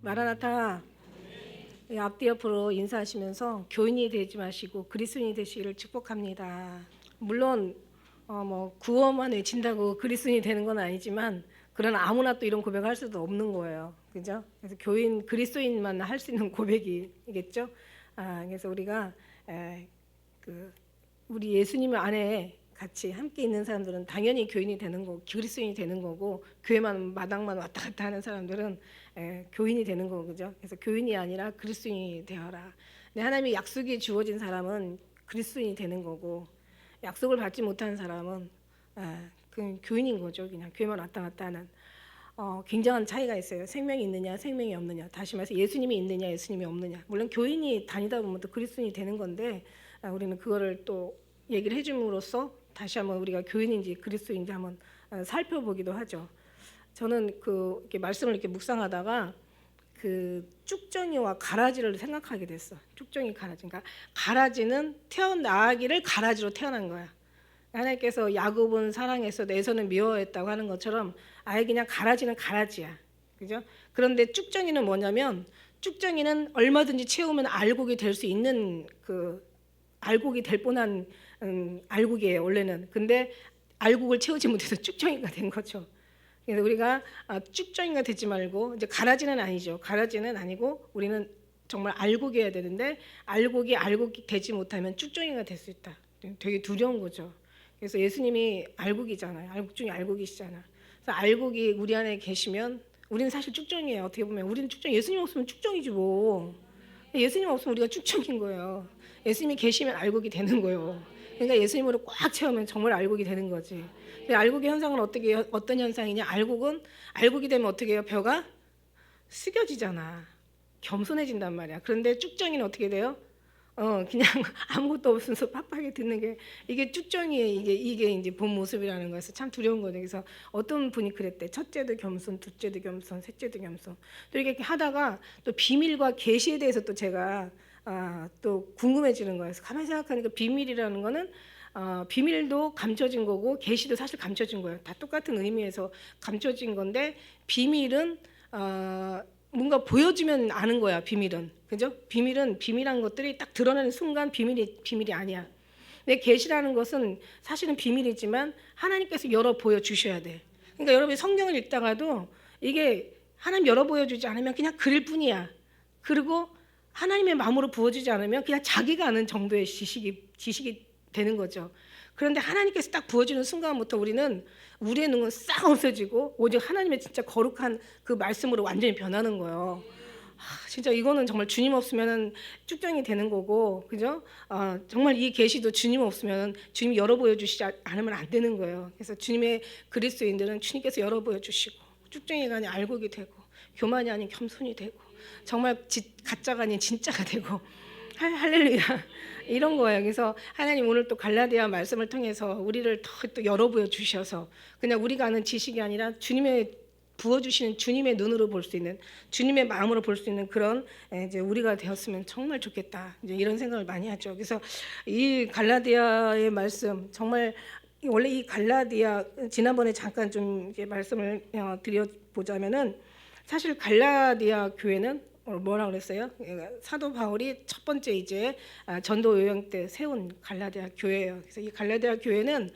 마라나타. 앞뒤 옆으로 인사하시면서 교인이 되지 마시고 그리스도인이 되시기를 축복합니다. 물론 구호만 외친다고 그리스도인이 되는 건 아니지만, 그러나 아무나 또 이런 고백할 수도 없는 거예요. 그죠? 그래서 교인 그리스도인만 할 수 있는 고백이겠죠. 그래서 우리가 우리 예수님 안에 같이 함께 있는 사람들은 당연히 교인이 되는 거고 그리스도인이 되는 거고, 교회만 마당만 왔다 갔다 하는 사람들은 교인이 되는 거고, 그죠? 그래서 교인이 아니라 그리스도인이 되어라. 근데 하나님이 약속이 주어진 사람은 그리스도인이 되는 거고, 약속을 받지 못한 사람은 그냥 교인인 거죠. 그냥 교회만 왔다 갔다 하는. 굉장한 차이가 있어요. 생명이 있느냐 생명이 없느냐. 다시 말해서 예수님이 있느냐 예수님이 없느냐. 물론 교인이 다니다 보면 또 그리스도인이 되는 건데, 우리는 그거를 또 얘기를 해줌으로써 다시 한번 우리가 교인인지 그리스도인지 한번 살펴보기도 하죠. 저는 이렇게 말씀을 이렇게 묵상하다가 쭉정이와 가라지를 생각하게 됐어. 쭉정이 가라지. 그러니까 가라지는 태어나기를 가라지로 태어난 거야. 하나님께서 야곱은 사랑했어도 에서는 미워했다고 하는 것처럼 아예 그냥 가라지는 가라지야. 그죠? 그런데 쭉정이는 뭐냐면, 쭉정이는 얼마든지 채우면 알곡이 될 수 있는 알곡이 될 뻔한 알곡이에요, 원래는. 근데 알곡을 채우지 못해서 쭉정이가 된 거죠. 그래서 우리가 쭉정이가 되지 말고, 이제 가라지는 아니죠. 가라지는 아니고 우리는 정말 알곡이어야 되는데, 알곡이 되지 못하면 쭉정이가 될 수 있다. 되게 두려운 거죠. 그래서 예수님이 알곡이잖아요. 알곡 중에 알곡이시잖아. 그래서 알곡이 우리 안에 계시면 우리는 사실 쭉정이에요. 어떻게 보면 우리는 쭉정. 예수님 없으면 쭉정이지 뭐. 예수님 없으면 우리가 쭉정인 거예요. 예수님이 계시면 알곡이 되는 거예요. 그러니까 예수님으로 꽉 채우면 정말 알곡이 되는 거지. 알곡의 현상은 어떤 현상이냐? 알곡이 되면 어떻게 해요? 벼가 숙여지잖아. 겸손해진단 말이야. 그런데 쭉정이는 어떻게 돼요? 그냥 아무것도 없으면서 팍팍하게 듣는 게, 이게 쭉정이의 이게 이제 본 모습이라는 거여서 참 두려운 거죠. 그래서 어떤 분이 그랬대. 첫째도 겸손, 둘째도 겸손, 셋째도 겸손. 또 이렇게 하다가 또 비밀과 계시에 대해서 또 제가 또 궁금해지는 거예요. 가만히 생각하니까 비밀이라는 거는 비밀도 감춰진 거고 계시도 사실 감춰진 거예요. 다 똑같은 의미에서 감춰진 건데, 비밀은 뭔가 보여주면 아는 거야. 비밀은, 그죠? 비밀은 비밀한 것들이 딱 드러나는 순간 비밀이 아니야. 근데 계시라는 것은 사실은 비밀이지만 하나님께서 열어 보여 주셔야 돼. 그러니까 여러분이 성경을 읽다가도 이게 하나님 열어 보여주지 않으면 그냥 글일 뿐이야. 그리고 하나님의 마음으로 부어주지 않으면 그냥 자기가 아는 정도의 지식이 되는 거죠. 그런데 하나님께서 딱 부어주는 순간부터 우리의 눈은 싹 없어지고 오직 하나님의 진짜 거룩한 그 말씀으로 완전히 변하는 거예요. 진짜 이거는 정말 주님 없으면 쭉정이 되는 거고, 그죠? 정말 이 계시도 주님 없으면, 주님이 열어 보여주시지 않으면 안 되는 거예요. 그래서 주님의 그리스도인들은 주님께서 열어 보여주시고, 쭉정이가 아닌 알곡이 되고, 교만이 아닌 겸손이 되고, 정말 가짜가 아닌 진짜가 되고, 할렐루야, 이런 거예요. 그래서 하나님 오늘 또 갈라디아 말씀을 통해서 우리를 또 열어 보여 주셔서, 그냥 우리가 아는 지식이 아니라 주님의 부어주시는 주님의 눈으로 볼 수 있는, 주님의 마음으로 볼 수 있는 그런 이제 우리가 되었으면 정말 좋겠다, 이제 이런 생각을 많이 하죠. 그래서 이 갈라디아의 말씀, 정말 원래 이 갈라디아, 지난번에 잠깐 좀 이제 말씀을 드려보자면은, 사실 갈라디아 교회는 뭐라 그랬어요? 사도 바울이 첫 번째 이제 전도 여행 때 세운 갈라디아 교회예요. 그래서 이 갈라디아 교회는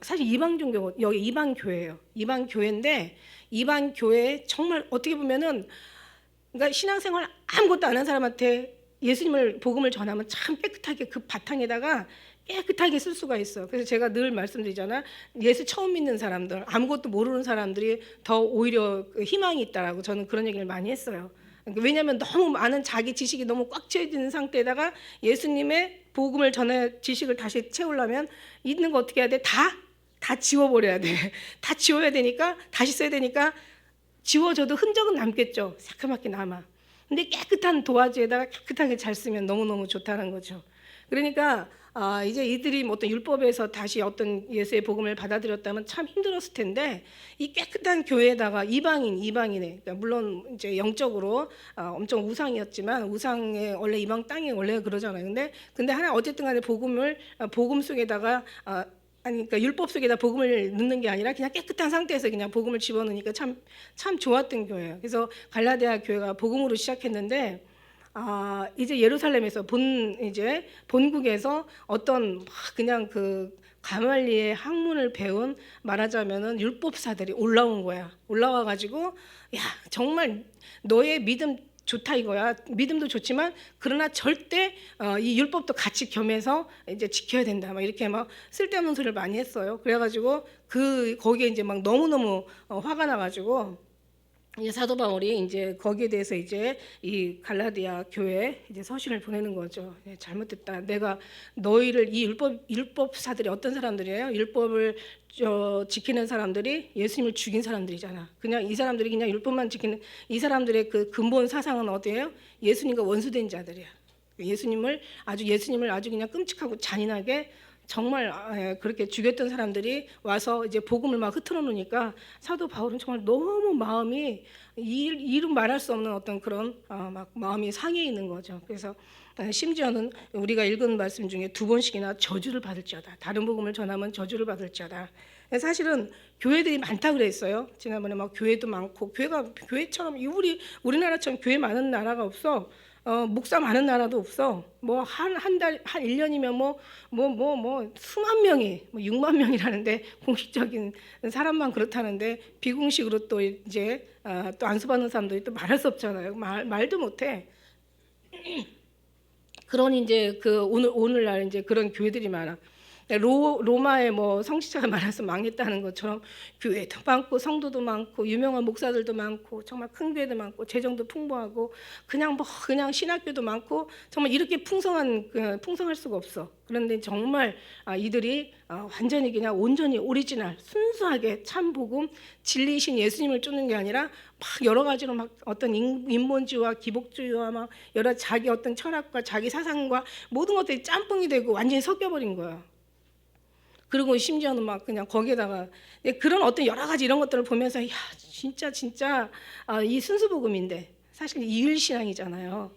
사실 이방 종교, 여기 이방 교회예요. 이방 교회인데, 이방 교회 정말 어떻게 보면은, 그러니까 신앙생활 아무것도 안 한 사람한테 예수님을 복음을 전하면 참 깨끗하게 그 바탕에다가 깨끗하게 쓸 수가 있어. 그래서 제가 늘 말씀드리잖아. 예수 처음 믿는 사람들, 아무것도 모르는 사람들이 더 오히려 희망이 있다라고 저는 그런 얘기를 많이 했어요. 왜냐하면 너무 많은 자기 지식이 너무 꽉 채워진 상태에다가 예수님의 복음을 전해 지식을 다시 채우려면 있는 거 어떻게 해야 돼? 다 지워버려야 돼. 다 지워야 되니까, 다시 써야 되니까, 지워져도 흔적은 남겠죠. 새카맣게 남아. 근데 깨끗한 도화지에다가 깨끗하게 잘 쓰면 너무너무 좋다는 거죠. 그러니까 이제 이들이 어떤 율법에서 다시 어떤 예수의 복음을 받아들였다면 참 힘들었을 텐데, 이 깨끗한 교회에다가 이방인에, 그러니까 물론 이제 영적으로 엄청 우상이었지만, 우상의 원래 이방 땅이 원래 그러잖아요. 근데 하나 어쨌든 간에 복음 속에다가 아니 그러니까 율법 속에다 복음을 넣는 게 아니라 그냥 깨끗한 상태에서 그냥 복음을 집어넣으니까 참 좋았던 교회예요. 그래서 갈라디아 교회가 복음으로 시작했는데 이제 예루살렘에서 이제 본국에서 어떤 막 그냥 그 가말리의 학문을 배운 말하자면은 율법사들이 올라온 거야. 올라와 가지고 야 정말 너의 믿음 좋다 이거야. 믿음도 좋지만 그러나 절대 이 율법도 같이 겸해서 이제 지켜야 된다. 막 이렇게 막 쓸데없는 소리를 많이 했어요. 그래가지고 거기에 이제 막 너무너무 화가 나가지고 이제 사도 바울이 이제 거기에 대해서 이제 이 갈라디아 교회에 이제 서신을 보내는 거죠. 잘못됐다. 내가 너희를 이 율법사들이 어떤 사람들이에요? 율법을 지키는 사람들이 예수님을 죽인 사람들이잖아. 그냥 이 사람들이 그냥 율법만 지키는 이 사람들의 그 근본 사상은 어디예요? 예수님과 원수된 자들이야. 예수님을 아주 그냥 끔찍하고 잔인하게 정말 그렇게 죽였던 사람들이 와서 이제 복음을 막 흐트러 놓으니까 사도 바울은 정말 너무 마음이 이름 말할 수 없는 어떤 그런 막 마음이 상해 있는 거죠. 그래서 심지어는 우리가 읽은 말씀 중에 2번씩이나 저주를 받을지어다. 다른 복음을 전하면 저주를 받을지어다. 사실은 교회들이 많다 그랬어요. 지난번에 막 교회도 많고 교회처럼 우리나라처럼 교회 많은 나라가 없어. 목사 많은 나라도 없어. 뭐 한 1년이면 수만 명이 6만 명이라는데 공식적인 사람만 그렇다는데 비공식으로 또 이제 또 안수받는 사람들이 또 말할 수 없잖아요. 말도 못해. 그런 이제 그 오늘날 이제 그런 교회들이 많아. 로마의 뭐 성지차가 많아서 망했다는 것처럼 교회도 많고 성도도 많고 유명한 목사들도 많고 정말 큰 교회도 많고 재정도 풍부하고 그냥 신학교도 많고 정말 이렇게 풍성할 수가 없어. 그런데 정말 이들이 완전히 그냥 온전히 오리지널 순수하게 참 복음 진리이신 예수님을 쫓는 게 아니라 막 여러 가지로 막 어떤 인본주의와 기복주의와 막 여러 자기 어떤 철학과 자기 사상과 모든 것들이 짬뽕이 되고 완전히 섞여버린 거야. 그리고 심지어는 막 그냥 거기에다가 그런 어떤 여러 가지 이런 것들을 보면서 야 진짜 이 순수복음인데 사실 이율신앙이잖아요.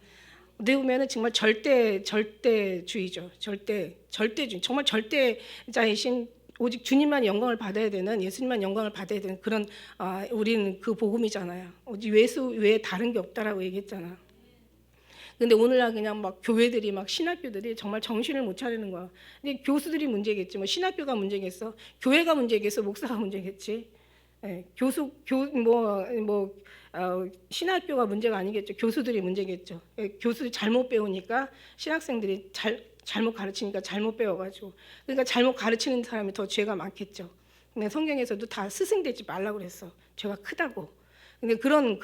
어떻게 보면은 정말 절대주의죠. 절대주의. 정말 절대자이신 오직 주님만 영광을 받아야 되는 예수님만 영광을 받아야 되는 그런 우리는 그 복음이잖아요. 오직 예수 외에 다른 게 없다라고 얘기했잖아. 근데 오늘날 그냥 막 교회들이 막 신학교들이 정말 정신을 못 차리는 거야. 근데 교수들이 문제겠지. 뭐 신학교가 문제겠어. 교회가 문제겠어. 목사가 문제겠지. 신학교가 문제가 아니겠죠. 교수들이 문제겠죠. 교수들이 잘못 배우니까 신학생들이 잘못 가르치니까 잘못 배워가지고 그러니까 잘못 가르치는 사람이 더 죄가 많겠죠. 근데 성경에서도 다 스승되지 말라고 그랬어. 죄가 크다고. 근데 그런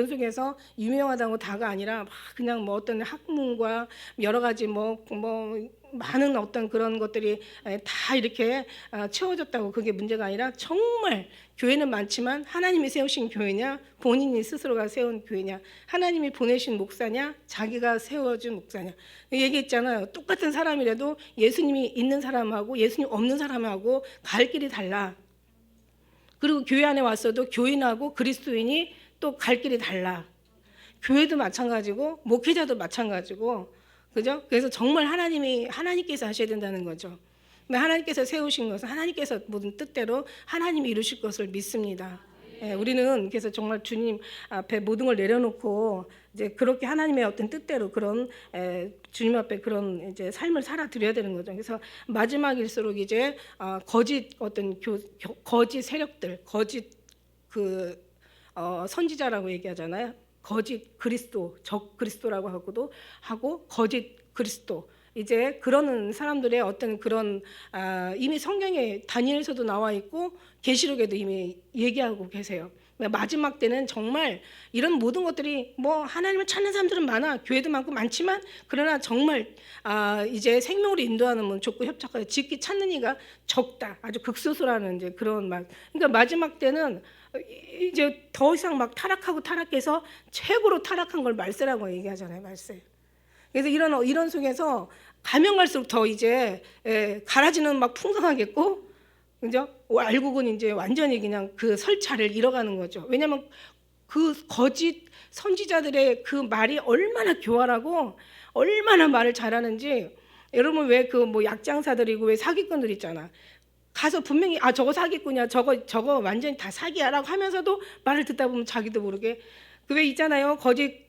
속에서 유명하다고 다가 아니라 막 그냥 뭐 어떤 학문과 여러 가지 많은 어떤 그런 것들이 다 이렇게 채워졌다고 그게 문제가 아니라 정말 교회는 많지만 하나님이 세우신 교회냐 본인이 스스로가 세운 교회냐 하나님이 보내신 목사냐 자기가 세워준 목사냐 얘기했잖아요. 똑같은 사람이라도 예수님이 있는 사람하고 예수님 없는 사람하고 갈 길이 달라. 그리고 교회 안에 왔어도 교인하고 그리스도인이 또 갈 길이 달라. 교회도 마찬가지고 목회자도 마찬가지고 그죠? 그래서 정말 하나님께서 하셔야 된다는 거죠. 하나님께서 세우신 것은 하나님께서 모든 뜻대로 하나님이 이루실 것을 믿습니다. 우리는 그래서 정말 주님 앞에 모든 걸 내려놓고 이제 그렇게 하나님의 어떤 뜻대로 그런 주님 앞에 그런 이제 삶을 살아드려야 되는 거죠. 그래서 마지막일수록 이제 거짓 어떤 거짓 세력들, 거짓 선지자라고 얘기하잖아요. 거짓 그리스도, 적 그리스도라고 하고 거짓 그리스도. 이제 그런 사람들의 어떤 그런 이미 성경에 다니엘서도 나와 있고 계시록에도 이미 얘기하고 계세요. 마지막 때는 정말 이런 모든 것들이 뭐 하나님을 찾는 사람들은 많아 교회도 많고 많지만 그러나 정말 이제 생명으로 인도하는 문 좁고 협착하여 짓기 찾는 이가 적다. 아주 극소수라는 이제 그런 말. 그러니까 마지막 때는 이제 더 이상 막 타락해서 최고로 타락한 걸 말세라고 얘기하잖아요. 말세. 그래서 이런 속에서 가면 갈수록 더 이제 가라지는 막 풍성하겠고, 그죠? 알고 보니 이제 완전히 그냥 그 설차를 잃어가는 거죠. 왜냐하면 그 거짓 선지자들의 그 말이 얼마나 교활하고 얼마나 말을 잘하는지 여러분 왜 그 뭐 약장사들이고 왜 사기꾼들 있잖아. 가서 분명히 저거 사기꾼이야, 저거 완전히 다 사기야라고 하면서도 말을 듣다 보면 자기도 모르게 그 왜 있잖아요. 거짓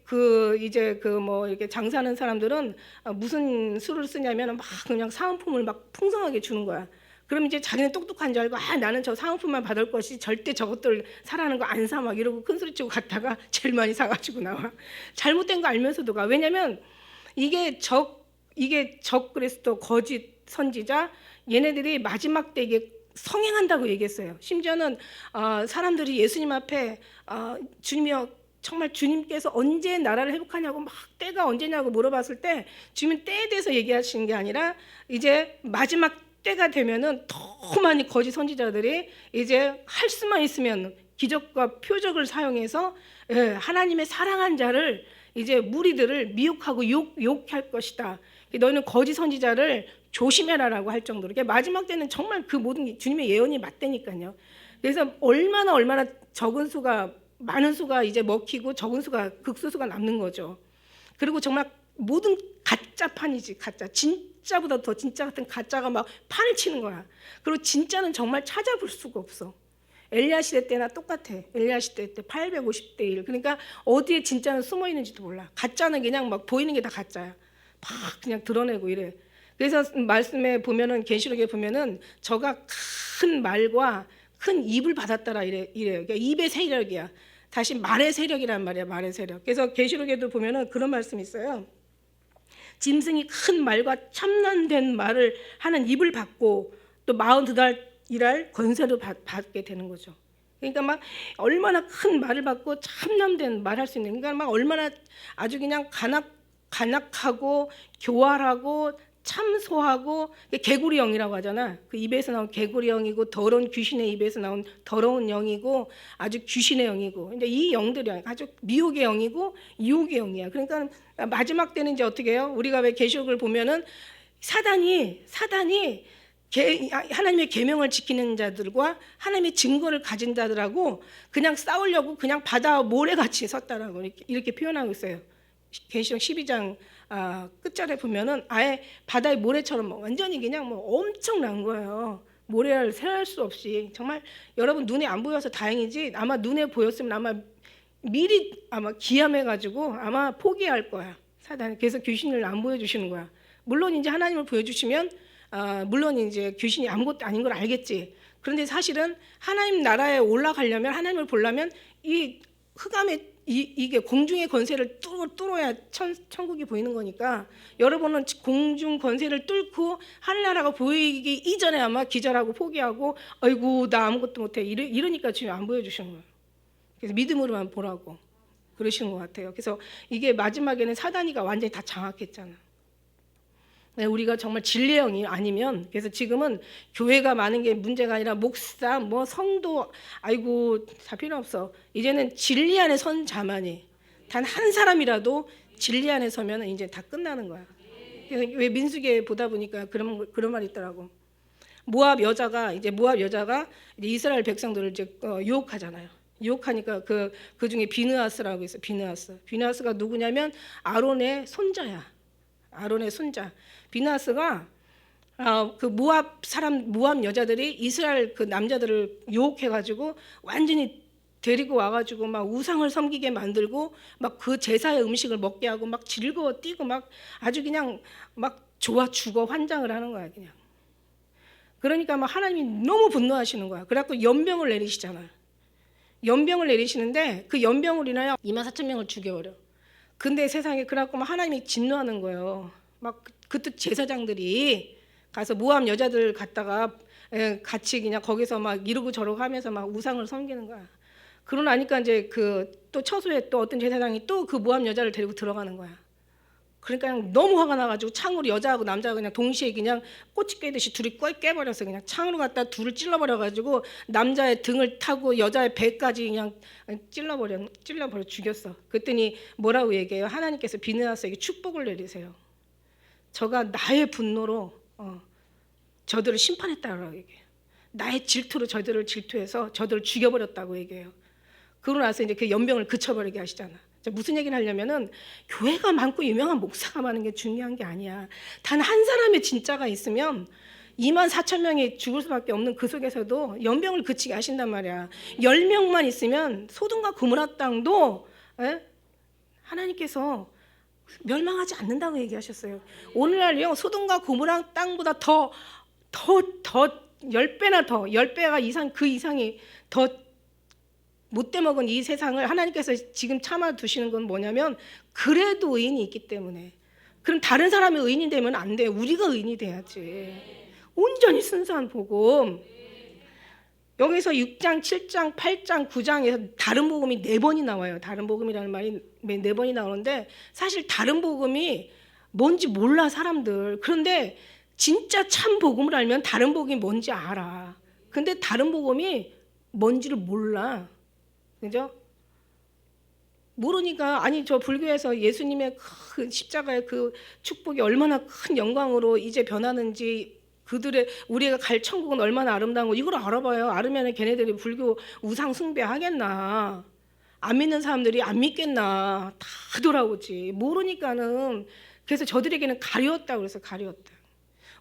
이제 뭐 이렇게 장사하는 사람들은 무슨 수를 쓰냐면 막 그냥 사은품을 막 풍성하게 주는 거야. 그럼 이제 자기는 똑똑한 줄 알고 나는 저 사은품만 받을 것이 절대 저것들 사라는 거 안 사 막 이러고 큰 소리 치고 갔다가 제일 많이 사가지고 나와. 잘못된 거 알면서도 가. 왜냐면 이게 적 그리스도 거짓 선지자 얘네들이 마지막 때 이게 성행한다고 얘기했어요. 심지어는 사람들이 예수님 앞에 주님이여 정말 주님께서 언제 나라를 회복하냐고 막 때가 언제냐고 물어봤을 때 주님은 때에 대해서 얘기하시는 게 아니라 이제 마지막 때가 되면은 더 많이 거짓 선지자들이 이제 할 수만 있으면 기적과 표적을 사용해서 하나님의 사랑한 자를 이제 무리들을 미혹하고 욕할 것이다. 너희는 거짓 선지자를 조심해라라고 할 정도로 마지막 때는 정말 그 모든 주님의 예언이 맞다니까요. 그래서 얼마나 적은 수가 많은 수가 이제 먹히고 적은 수가 극소수가 남는 거죠. 그리고 정말 모든 가짜 판이지. 가짜 진짜보다 더 진짜 같은 가짜가 막 판을 치는 거야. 그리고 진짜는 정말 찾아볼 수가 없어. 엘리야 시대 때나 똑같아. 엘리야 시대 때 850대 1. 그러니까 어디에 진짜는 숨어 있는지도 몰라. 가짜는 그냥 막 보이는 게 다 가짜야. 막 그냥 드러내고 이래. 그래서 말씀에 보면은 계시록에 보면은 저가 큰 말과 큰 입을 받았더라 이래요. 그러니까 입의 세력이야. 다시 말의 세력이란 말이야. 말의 세력. 그래서 계시록에도 보면은 그런 말씀이 있어요. 짐승이 큰 말과 참난된 말을 하는 입을 받고 또 42달 일할 권세를 받게 되는 거죠. 그러니까 막 얼마나 큰 말을 받고 참남된 말할 수 있는, 그러니까 막 얼마나 아주 그냥 간악하고 교활하고 참소하고 개구리 영이라고 하잖아. 그 입에서 나온 개구리 영이고 더러운 귀신의 입에서 나온 더러운 영이고 아주 귀신의 영이고. 근데 이 영들이 아주 미혹의 영이고 유혹의 영이야. 그러니까 마지막 때는 이제 어떻게 해요? 우리가 왜 계시록을 보면은 사단이 하나님의 계명을 지키는 자들과 하나님의 증거를 가진 자들하고 그냥 싸우려고 그냥 바다 모래같이 섰다라고 이렇게 표현하고 있어요. 계시록 12장 끝절에 보면은 아예 바다의 모래처럼 완전히 그냥 엄청난 거예요. 모래를 세할 수 없이. 정말 여러분 눈에 안 보여서 다행이지 아마 눈에 보였으면 아마 미리 기함해가지고 아마 포기할 거야. 사단이. 그래서 귀신을 안 보여주시는 거야. 물론 이제 하나님을 보여주시면 물론 이제 귀신이 아무것도 아닌 걸 알겠지. 그런데 사실은 하나님 나라에 올라가려면 하나님을 보려면 이 흑암의 이게 공중의 권세를 뚫어야 천국이 보이는 거니까 여러분은 공중 권세를 뚫고 하늘나라가 보이기 이전에 아마 기절하고 포기하고 아이고 나 아무것도 못해 이러니까 지금 안 보여주시는 거예요. 그래서 믿음으로만 보라고 그러시는 것 같아요. 그래서 이게 마지막에는 사단이가 완전히 다 장악했잖아. 우리가 정말 진리의 영이 아니면, 그래서 지금은 교회가 많은 게 문제가 아니라 목사, 성도, 아이고 다 필요 없어. 이제는 진리 안에 선 자만이, 단 한 사람이라도 진리 안에 서면 이제 다 끝나는 거야. 그래서 왜 민수기에 보다 보니까 그런 말이 있더라고. 모압 여자가 이제 이스라엘 백성들을 이제 유혹하잖아요. 유혹하니까 그 중에 비느하스라고 있어. 비느하스가 누구냐면 아론의 손자야. 아론의 손자. 비느하스가 그 모압 여자들이 이스라엘 그 남자들을 유혹해가지고 완전히 데리고 와가지고 막 우상을 섬기게 만들고 막 그 제사의 음식을 먹게 하고 막 즐거워 뛰고 막 아주 그냥 막 좋아 죽어 환장을 하는 거야 그냥. 그러니까 막 하나님이 너무 분노하시는 거야. 그래갖고 연병을 내리시잖아. 연병을 내리시는데 그 연병으로 인하여 24,000명을 죽여버려. 근데 세상에 그래갖고 막 하나님이 진노하는 거예요. 막 그때 제사장들이 가서 모압 여자들 갔다가 같이 그냥 거기서 막 이러고 저러고 하면서 막 우상을 섬기는 거야. 그러고 나니까 이제 또 처소에 또 어떤 제사장이 또 그 모압 여자를 데리고 들어가는 거야. 그러니까 그냥 너무 화가 나가지고 창으로 여자하고 남자가 그냥 동시에 그냥 꼬치 깨듯이 둘이 깨버려서 그냥 창으로 갖다 둘을 찔러버려가지고 남자의 등을 타고 여자의 배까지 그냥 찔러버려 죽였어. 그랬더니 뭐라고 얘기해요? 하나님께서 비느하스에게 축복을 내리세요. 저가 나의 분노로 저들을 심판했다고 얘기해요. 나의 질투로 저들을 질투해서 저들을 죽여버렸다고 얘기해요. 그러고 나서 이제 그 연병을 그쳐버리게 하시잖아. 무슨 얘기를 하려면은 교회가 많고 유명한 목사가 많은 게 중요한 게 아니야. 단 한 사람의 진짜가 있으면 2만 4천 명이 죽을 수밖에 없는 그 속에서도 연병을 그치게 하신단 말이야. 10명만 있으면 소돔과 고모라 땅도 하나님께서 멸망하지 않는다고 얘기하셨어요. 오늘날요 소돔과 고모라 땅보다 더 10배나 더 10배가 이상 그 이상이 더 못돼 먹은 이 세상을 하나님께서 지금 참아 두시는 건 뭐냐면 그래도 의인이 있기 때문에. 그럼 다른 사람이 의인이 되면 안 돼. 우리가 의인이 돼야지. 온전히 순수한 복음. 여기서 6장, 7장, 8장, 9장에서 다른 복음이 4번이 나와요. 다른 복음이라는 말이 4번이 나오는데 사실 다른 복음이 뭔지 몰라 사람들. 그런데 진짜 참 복음을 알면 다른 복음이 뭔지 알아. 근데 다른 복음이 뭔지를 몰라. 그죠? 모르니까 아니 저 불교에서 예수님의 그 십자가의 그 축복이 얼마나 큰 영광으로 이제 변하는지 그들의 우리가 갈 천국은 얼마나 아름다운 거 이걸 알아봐요. 알으면 걔네들이 불교 우상 숭배하겠나. 안 믿는 사람들이 안 믿겠나. 다 돌아오지. 모르니까는 그래서 저들에게는 가려웠다고 그래서 가려웠다.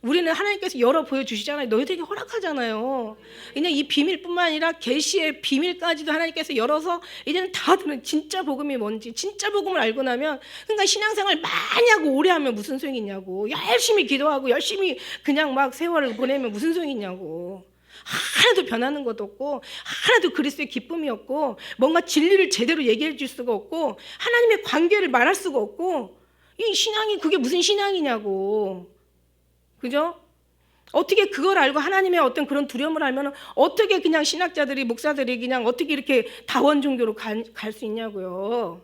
우리는 하나님께서 열어 보여주시잖아요. 너희들에게 허락하잖아요. 그냥 이 비밀뿐만 아니라 계시의 비밀까지도 하나님께서 열어서 이제는 다 들은 진짜 복음이 뭔지 진짜 복음을 알고 나면 그러니까 신앙생활 많이 하고 오래 하면 무슨 소용이 있냐고. 열심히 기도하고 열심히 그냥 막 세월을 보내면 무슨 소용이 있냐고. 하나도 변하는 것도 없고 하나도 그리스도의 기쁨이 없고 뭔가 진리를 제대로 얘기해 줄 수가 없고 하나님의 관계를 말할 수가 없고 이 신앙이 그게 무슨 신앙이냐고. 그죠? 어떻게 그걸 알고 하나님의 어떤 그런 두려움을 알면 어떻게 그냥 신학자들이 목사들이 그냥 어떻게 이렇게 다원 종교로 갈 수 있냐고요.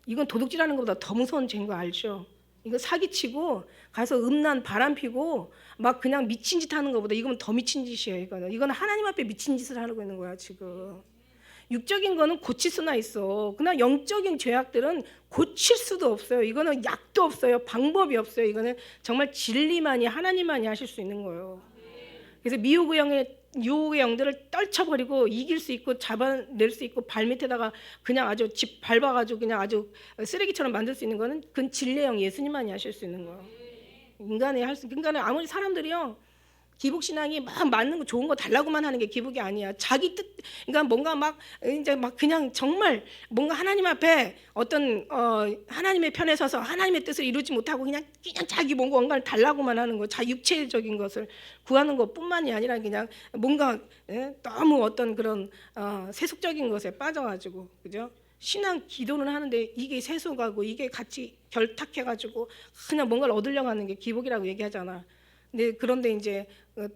이건 도둑질하는 것보다 더 무서운 죄인 거 알죠? 이거 사기치고 가서 음란 바람 피고 막 그냥 미친 짓 하는 것보다 이건 더 미친 짓이에요. 이거는 하나님 앞에 미친 짓을 하고 있는 거야 지금. 육적인 거는 고칠 수나 있어. 그러나 영적인 죄악들은 고칠 수도 없어요. 이거는 약도 없어요. 방법이 없어요. 이거는 정말 진리만이 하나님만이 하실 수 있는 거예요. 그래서 유혹의 영들을 떨쳐버리고 이길 수 있고 잡아낼 수 있고 발밑에다가 그냥 아주 집 밟아가지고 그냥 아주 쓰레기처럼 만들 수 있는 거는 그건 진리의 영 예수님만이 하실 수 있는 거예요. 인간은 아무리 사람들이요. 기복신앙이 막 맞는 거 좋은 거 달라고만 하는 게 기복이 아니야. 자기 뜻, 그러니까 뭔가 막 이제 막 그냥 정말 뭔가 하나님 앞에 어떤 하나님의 편에 서서 하나님의 뜻을 이루지 못하고 그냥 자기 뭔가를 달라고만 하는 거, 자기 육체적인 것을 구하는 것뿐만이 아니라 그냥 뭔가 너무 어떤 그런 세속적인 것에 빠져가지고 그죠? 신앙 기도는 하는데 이게 세속하고 이게 같이 결탁해가지고 그냥 뭔가를 얻으려고 하는 게 기복이라고 얘기하잖아. 그런데 이제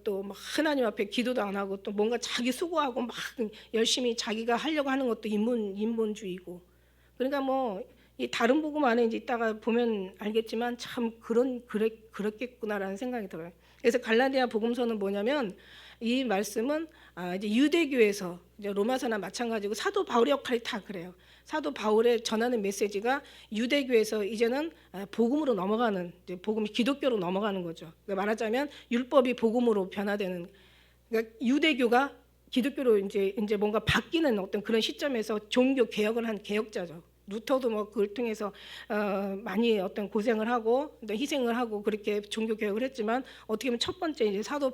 또 막 하나님 앞에 기도도 안 하고 또 뭔가 자기 수고하고 막 열심히 자기가 하려고 하는 것도 인본주의고. 그러니까 뭐 이 다른 복음 안에 이제 이따가 보면 알겠지만 참 그렇겠구나라는 생각이 들어요. 그래서 갈라디아 복음서는 뭐냐면 이 말씀은 이제 유대교에서 이제 로마서나 마찬가지고 사도 바울의 역할이 다 그래요. 사도 바울의 전하는 메시지가 유대교에서 이제는 복음으로 넘어가는 이제 복음이 기독교로 넘어가는 거죠. 그러니까 말하자면 율법이 복음으로 변화되는. 그러니까 유대교가 기독교로 이제 뭔가 바뀌는 어떤 그런 시점에서 종교 개혁을 한 개혁자죠. 루터도 뭐 그걸 통해서 많이 어떤 고생을 하고 희생을 하고 그렇게 종교 개혁을 했지만 어떻게 보면 첫 번째 이제 사도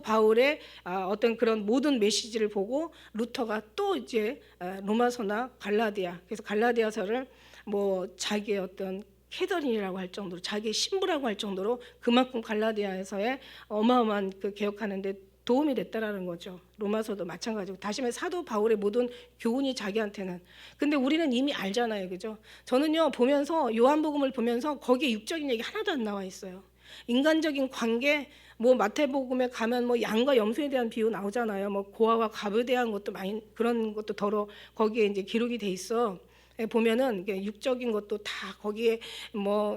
바울의 어떤 그런 모든 메시지를 보고 루터가 또 이제 로마서나 갈라디아, 그래서 갈라디아서를 뭐 자기의 어떤 캐더린이라고 할 정도로 자기의 신부라고 할 정도로 그만큼 갈라디아에서의 어마어마한 그 개혁하는데 도움이 됐다라는 거죠. 로마서도 마찬가지고 다시 말해 사도 바울의 모든 교훈이 자기한테는. 근데 우리는 이미 알잖아요, 그죠? 저는요 보면서 요한복음을 보면서 거기에 육적인 얘기 하나도 안 나와 있어요. 인간적인 관계, 뭐 마태복음에 가면 뭐 양과 염소에 대한 비유 나오잖아요. 뭐 고아와 갑에 대한 것도 많이 그런 것도 더러 거기에 이제 기록이 돼 있어. 보면은 육적인 것도 다 거기에 뭐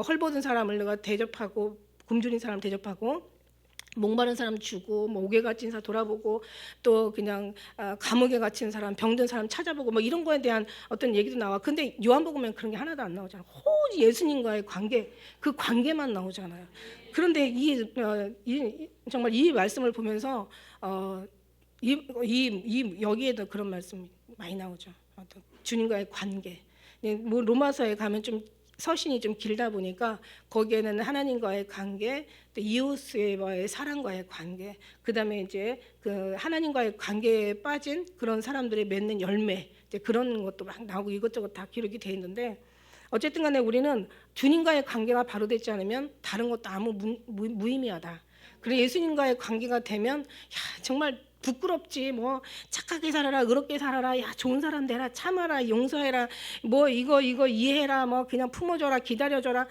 헐벗은 사람을 내가 대접하고 굶주린 사람 대접하고. 목마른 사람 주고 뭐 옥에 갇힌 사람 돌아보고 또 그냥 감옥에 갇힌 사람 병든 사람 찾아보고 뭐 이런 거에 대한 어떤 얘기도 나와. 근데 요한복음에는 그런 게 하나도 안 나오잖아. 오직 예수님과의 관계, 그 관계만 나오잖아요. 그런데 정말 이 말씀을 보면서 여기에도 그런 말씀이 많이 나오죠. 주님과의 관계. 뭐 로마서에 가면 좀 서신이 좀 길다 보니까 거기에는 하나님과의 관계, 또 이웃과의 사랑과의 관계, 그다음에 이제 그 하나님과의 관계에 빠진 그런 사람들이 맺는 열매, 이제 그런 것도 막 나오고 이것저것 다 기록이 돼 있는데, 어쨌든 간에 우리는 주님과의 관계가 바로 되지 않으면 다른 것도 아무 무의미하다. 그리고 예수님과의 관계가 되면 야, 정말 부끄럽지. 뭐 착하게 살아라, 의롭게 살아라, 야 좋은 사람 되라, 참아라, 용서해라, 뭐 이거 이해해라, 뭐 그냥 품어줘라, 기다려줘라. 아유,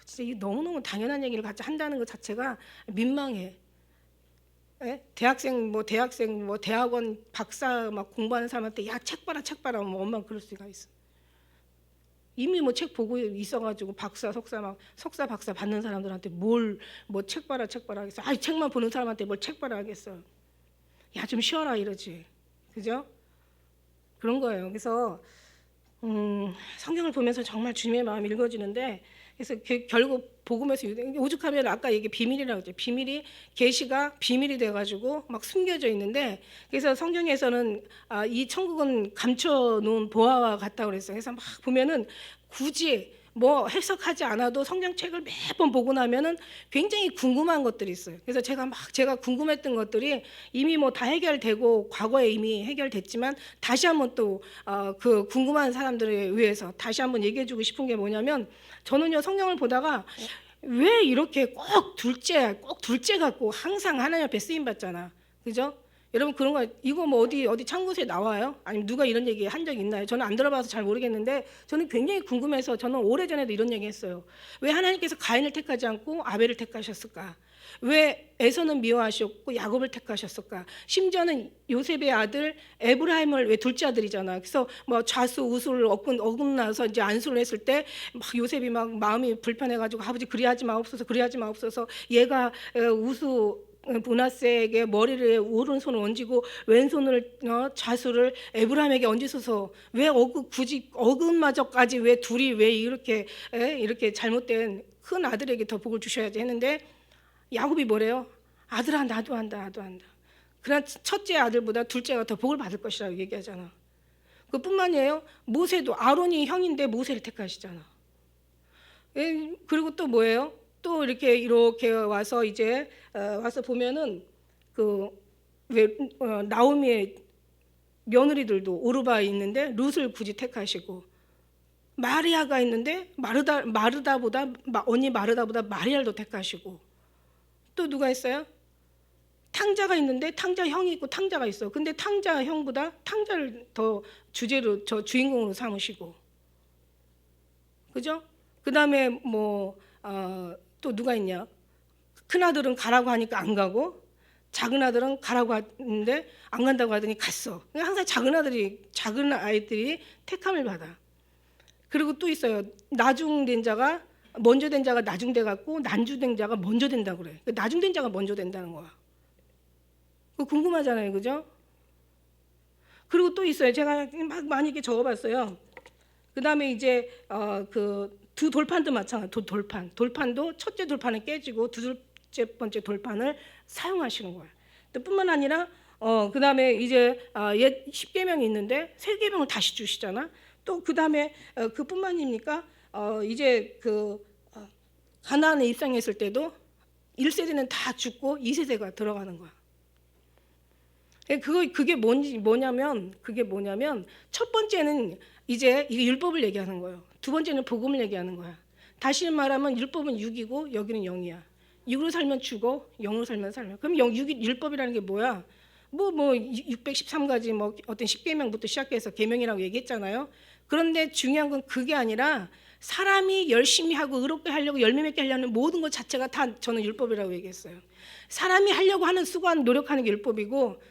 진짜 이게 너무너무 당연한 얘기를 같이 한다는 것 자체가 민망해. 예? 대학생 뭐 대학원 박사 막 공부하는 사람한테 야 책 봐라 뭐 엄마가 그럴 수가 있어. 이미 뭐 책 보고 있어가지고 석사 박사 받는 사람들한테 뭘 뭐 책 봐라 하겠어. 아이 책만 보는 사람한테 뭘 책 봐라 하겠어. 야 좀 쉬어라 이러지. 그죠? 그런 거예요. 그래서 성경을 보면서 정말 주님의 마음이 읽어지는데, 그래서 결국 복음에서 오죽하면 아까 얘기 비밀이라고 했죠. 비밀이 계시가 비밀이 돼가지고 막 숨겨져 있는데, 그래서 성경에서는 이 천국은 감춰놓은 보화와 같다고 그랬어요. 그래서 막 보면은 굳이 뭐 해석하지 않아도 성경책을 매번 보고 나면은 굉장히 궁금한 것들이 있어요. 그래서 제가 궁금했던 것들이 이미 뭐 다 해결되고 과거에 이미 해결됐지만 다시 한번 또 그 궁금한 사람들을 위해서 다시 한번 얘기해주고 싶은 게 뭐냐면, 저는요 성경을 보다가 왜 이렇게 꼭 둘째 갖고 항상 하나님 앞에 쓰임 받잖아, 그죠? 여러분 그런 거 이거 뭐 어디 참고서에 나와요? 아니면 누가 이런 얘기 한 적 있나요? 저는 안 들어봐서 잘 모르겠는데 저는 굉장히 궁금해서 저는 오래전에도 이런 얘기 했어요. 왜 하나님께서 가인을 택하지 않고 아벨을 택하셨을까? 왜 에서는 미워하셨고 야곱을 택하셨을까? 심지어는 요셉의 아들 에브라임을 왜 둘째 아들이잖아. 그래서 뭐 좌수 우수를 어긋나서 이제 안수를 했을 때 막 요셉이 막 마음이 불편해가지고 아버지 그리하지 마옵소서 얘가 우수 브나스에게 머리를 오른손을 얹고 왼손을 좌수를 에브라임에게 얹으소서. 왜 굳이 어긋마저까지 왜 둘이 왜 이렇게 잘못된 큰 아들에게 더 복을 주셔야지 했는데, 야곱이 뭐래요? 아들아 나도 한다. 그러나 첫째 아들보다 둘째가 더 복을 받을 것이라고 얘기하잖아. 그뿐만이에요. 모세도 아론이 형인데 모세를 택하시잖아. 그리고 또 뭐예요? 또 이렇게 와서 이제 와서 보면은 나오미의 며느리들도 오르바에 있는데 룻을 굳이 택하시고, 마리아가 있는데 언니 마르다보다 마리아를 택하시고, 또 누가 있어요? 탕자가 있는데 탕자 형이 있고 탕자가 있어. 근데 탕자 형보다 탕자를 더 주인공으로 삼으시고, 그죠? 그 다음에 또 누가 있냐? 큰 아들은 가라고 하니까 안 가고, 작은 아들은 가라고 하는데 안 간다고 하더니 갔어. 항상 작은 아이들이 택함을 받아. 그리고 또 있어요. 먼저 된 자가 나중돼 갖고 난주된 자가 먼저 된다고 그래. 나중된 자가 먼저 된다는 거야. 그거 궁금하잖아요, 그죠? 그리고 또 있어요. 제가 막 많이 이렇게 적어봤어요. 그 다음에 이제 두 돌판도 마찬가지. 돌판도 첫째 돌판은 깨지고 둘째 번째 돌판을 사용하시는 거예요. 뿐만 아니라 그 다음에 이제 옛 10계명이 있는데 새 계명을 다시 주시잖아. 또 그 다음에 그뿐만입니까? 이제 가나안에 입성했을 때도 1세대는 다 죽고 2세대가 들어가는 거야. 그게 뭐냐면 첫 번째는 이제 이게 율법을 얘기하는 거예요. 두 번째는 복음을 얘기하는 거야. 다시 말하면 율법은 6이고 여기는 0이야. 6으로 살면 죽어, 0으로 살면 살면. 그럼 율법이라는 게 뭐야? 613가지 어떤 10계명부터 시작해서 계명이라고 얘기했잖아요. 그런데 중요한 건 그게 아니라 사람이 열심히 하고 의롭게 하려고 열매 맺게 하려는 모든 것 자체가 다 저는 율법이라고 얘기했어요. 사람이 하려고 하는 수고하는 노력하는 게 율법이고,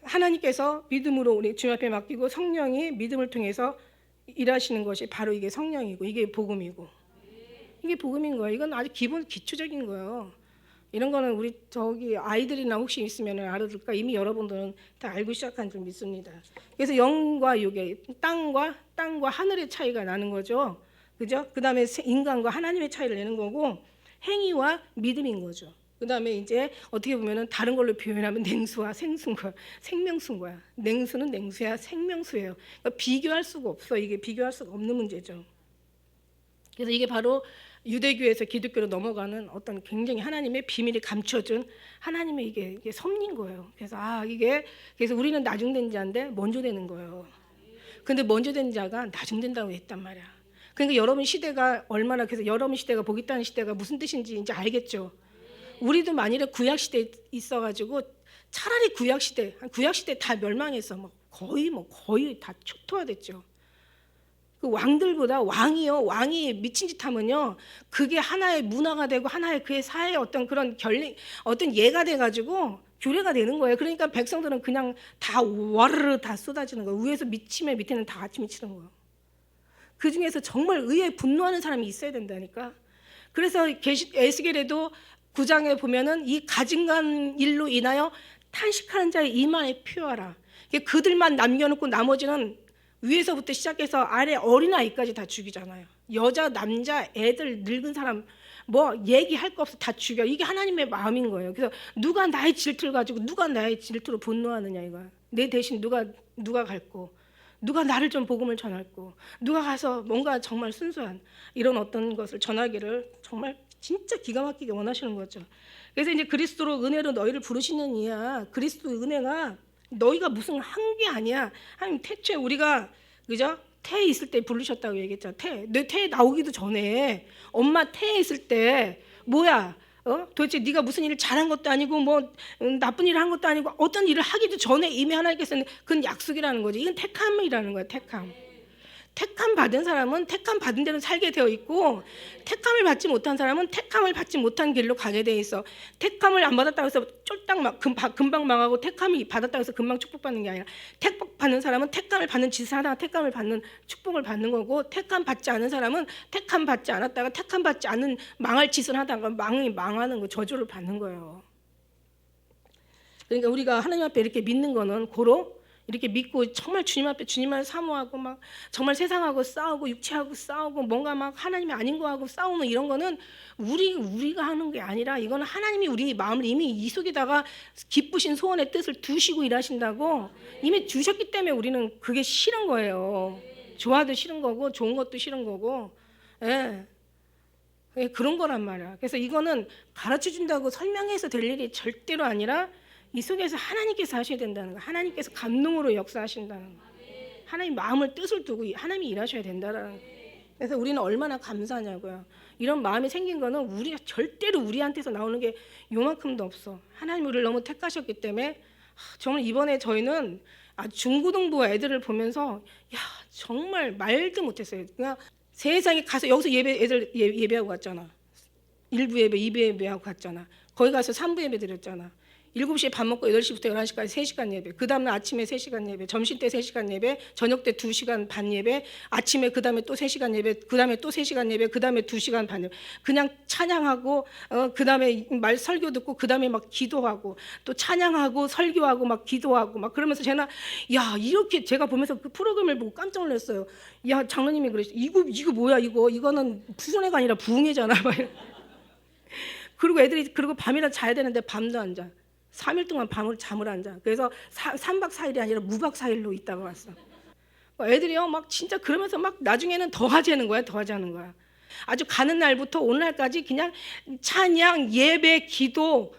하나님께서 믿음으로 우리 주님 앞에 맡기고 성령이 믿음을 통해서 일하시는 것이 바로 이게 성령이고 이게 복음이고, 이게 복음인 거예요. 이건 아주 기초적인 거예요. 이런 거는 우리 아이들이나 혹시 있으면 알아들을까? 이미 여러분들은 다 알고 시작한 줄 믿습니다. 그래서 영과 육의 땅과 하늘의 차이가 나는 거죠. 그죠? 그 다음에 인간과 하나님의 차이를 내는 거고, 행위와 믿음인 거죠. 그 다음에 이제 어떻게 보면은 다른 걸로 표현하면 냉수와 생명수인 거야. 냉수는 냉수야, 생명수예요. 그러니까 비교할 수가 없어. 이게 비교할 수가 없는 문제죠. 그래서 이게 바로 유대교에서 기독교로 넘어가는 어떤 굉장히 하나님의 비밀이 감춰준 하나님의 이게 섭리인 거예요. 그래서 그래서 우리는 나중된 자인데 먼저 되는 거예요. 근데 먼저 된 자가 나중된다고 했단 말이야. 그러니까 여러분 시대가 얼마나, 그래서 여러분 시대가 복 있다는 시대가 무슨 뜻인지 이제 알겠죠. 우리도 만일에 구약 시대에 있어가지고 차라리 구약 시대 다 멸망해서 거의 다 초토화됐죠. 그 왕들보다 왕이 미친 짓 하면요, 그게 하나의 문화가 되고 하나의 그의 사회의 어떤 그런 어떤 예가 돼가지고 교례가 되는 거예요. 그러니까 백성들은 그냥 다 와르르 다 쏟아지는 거예요. 위에서 미치면 밑에는 다 같이 미치는 거예요. 그 중에서 정말 의에 분노하는 사람이 있어야 된다니까. 그래서 에스겔에도 9장에 보면은 이 가증한 일로 인하여 탄식하는 자의 이마에 피하라. 그들만 남겨놓고 나머지는 위에서부터 시작해서 아래 어린아이까지 다 죽이잖아요. 여자, 남자, 애들, 늙은 사람 얘기할 거 없어 다 죽여. 이게 하나님의 마음인 거예요. 그래서 누가 나의 질투를 가지고 누가 나의 질투로 분노하느냐 이거야. 내 대신 누가 갈고, 누가 나를 좀 복음을 전할고, 누가 가서 뭔가 정말 순수한 이런 어떤 것을 전하기를 정말 진짜 기가 막히게 원하시는 거죠. 그래서 이제 그리스도로 은혜로 너희를 부르시는 이야. 그리스도 은혜가 너희가 무슨 한 게 아니야. 하나님 태초에 우리가 그죠? 태에 있을 때 부르셨다고 얘기했잖아. 내 태에 나오기도 전에 엄마 태에 있을 때 뭐야? 도대체 네가 무슨 일을 잘한 것도 아니고 나쁜 일을 한 것도 아니고 어떤 일을 하기도 전에 이미 하나님께서는 그건 약속이라는 거지. 이건 택함이라는 거야. 택함 받은 사람은 택함 받은 대로 살게 되어 있고, 택함을 받지 못한 사람은 택함을 받지 못한 길로 가게 돼 있어. 택함을 안 받았다고 해서 쫄딱 금방 망하고, 택함이 받았다고 해서 금방 축복받는 게 아니라, 택복 받는 사람은 택함을 받는 짓을 하다가 택함을 받는 축복을 받는 거고, 택함 받지 않은 사람은 택함 받지 않았다가 택함 받지 않은 망할 짓을 하다가 망하는 거, 저주를 받는 거예요. 그러니까 우리가 하나님 앞에 이렇게 믿는 거는 고로 이렇게 믿고 정말 주님 앞에 주님을 사모하고 정말 세상하고 싸우고 육체하고 싸우고 뭔가 하나님이 아닌 거하고 싸우는 이런 거는 우리가 하는 게 아니라, 이거는 하나님이 우리 마음을 이미 이 속에다가 기쁘신 소원의 뜻을 두시고 일하신다고 이미 주셨기 때문에 우리는 그게 싫은 거예요. 좋아도 싫은 거고 좋은 것도 싫은 거고, 그런 거란 말이야. 그래서 이거는 가르쳐 준다고 설명해서 될 일이 절대로 아니라, 이 속에서 하나님께서 하셔야 된다는 거야. 하나님께서 감동으로 역사하신다는 거야. 하나님 마음을 뜻을 두고 하나님이 일하셔야 된다는 거야. 그래서 우리는 얼마나 감사하냐고요. 이런 마음이 생긴 거는 우리가 절대로 우리한테서 나오는 게 요만큼도 없어. 하나님 우리를 너무 택하셨기 때문에 정말 이번에 저희는 중고등부 애들을 보면서 정말 말도 못했어요. 그냥 세상에 가서 여기서 애들 예배하고 갔잖아. 1부 예배, 2부 예배하고 갔잖아. 거기 가서 3부 예배 드렸잖아. 7시에 밥 먹고 8시부터 11시까지 3시간 예배, 그 다음날 아침에 3시간 예배, 점심 때 3시간 예배, 저녁 때 2시간 반 예배, 아침에 그 다음에 또 3시간 예배, 그 다음에 또 3시간 예배, 그 다음에 2시간 반 예배. 그냥 찬양하고 그 다음에 설교 듣고 그 다음에 기도하고 또 찬양하고 설교하고 기도하고 그러면서 제가 이렇게 제가 보면서 그 프로그램을 보고 깜짝 놀랐어요. 장로님이 그러시죠. 이거 뭐야 이거는 부son회가 아니라 부흥회잖아. 그리고 애들이 밤이라 자야 되는데 밤도 안 자. 3일 동안 잠을 안 자. 그래서 3박 4일이 아니라 무박 4일로 있다가 왔어. 애들이요 진짜 그러면서 나중에는 더 하자는 거야. 아주 가는 날부터 오늘날까지 그냥 찬양, 예배, 기도.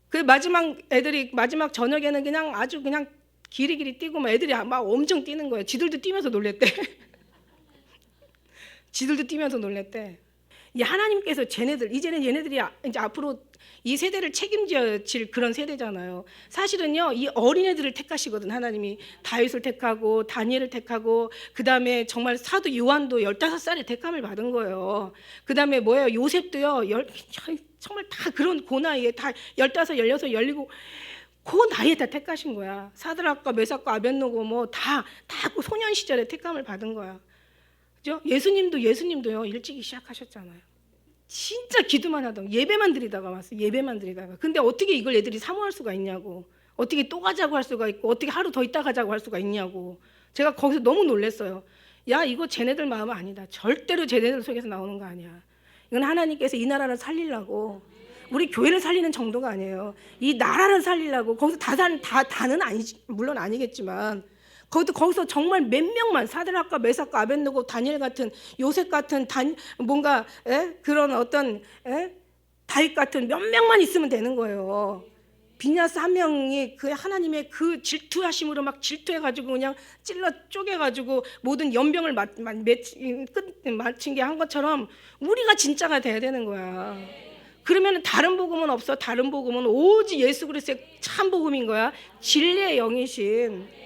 그 마지막 저녁에는 그냥 아주 그냥 기리기리 뛰고 애들이 엄청 뛰는 거예요. 지들도 뛰면서 놀랬대. 하나님께서 이제는 얘네들이 이제 앞으로 이 세대를 책임질 그런 세대잖아요. 사실은요, 이 어린애들을 택하시거든. 하나님이 다윗을 택하고 다니엘을 택하고, 그 다음에 정말 사도 요한도 15살에 택함을 받은 거예요. 그 다음에 요셉도요, 정말 다 그런 고나이에 다 15, 16, 17, 그 나이에 다 택하신 거야. 사드락과 메삭과 아벳노고 다 소년 시절에 택함을 받은 거야. 그죠? 예수님도요 일찍이 시작하셨잖아요. 진짜 기도만 하던 예배만 드리다가 왔어. 근데 어떻게 이걸 애들이 사모할 수가 있냐고, 어떻게 또 가자고 할 수가 있고, 어떻게 하루 더 있다 가자고 할 수가 있냐고. 제가 거기서 너무 놀랐어요. 이거 쟤네들 마음 아니다. 절대로 쟤네들 속에서 나오는 거 아니야. 이건 하나님께서 이 나라를 살리려고, 우리 교회를 살리는 정도가 아니에요. 이 나라를 살리려고. 거기서 다는 아니지, 물론 아니겠지만 거기서 정말 몇 명만 사드락과 메삭과 아벳느고 다니엘 같은 요셉 같은 뭔가 그런 어떤 다윗 같은 몇 명만 있으면 되는 거예요. 비냐스 한 명이 그 하나님의 그 질투하심으로 막 질투해가지고 그냥 찔러 쪼개가지고 모든 연병을 마친 게 한 것처럼 우리가 진짜가 돼야 되는 거야. 그러면 다른 복음은 없어. 다른 복음은 오직 예수 그리스도의 참 복음인 거야. 진리의 영이신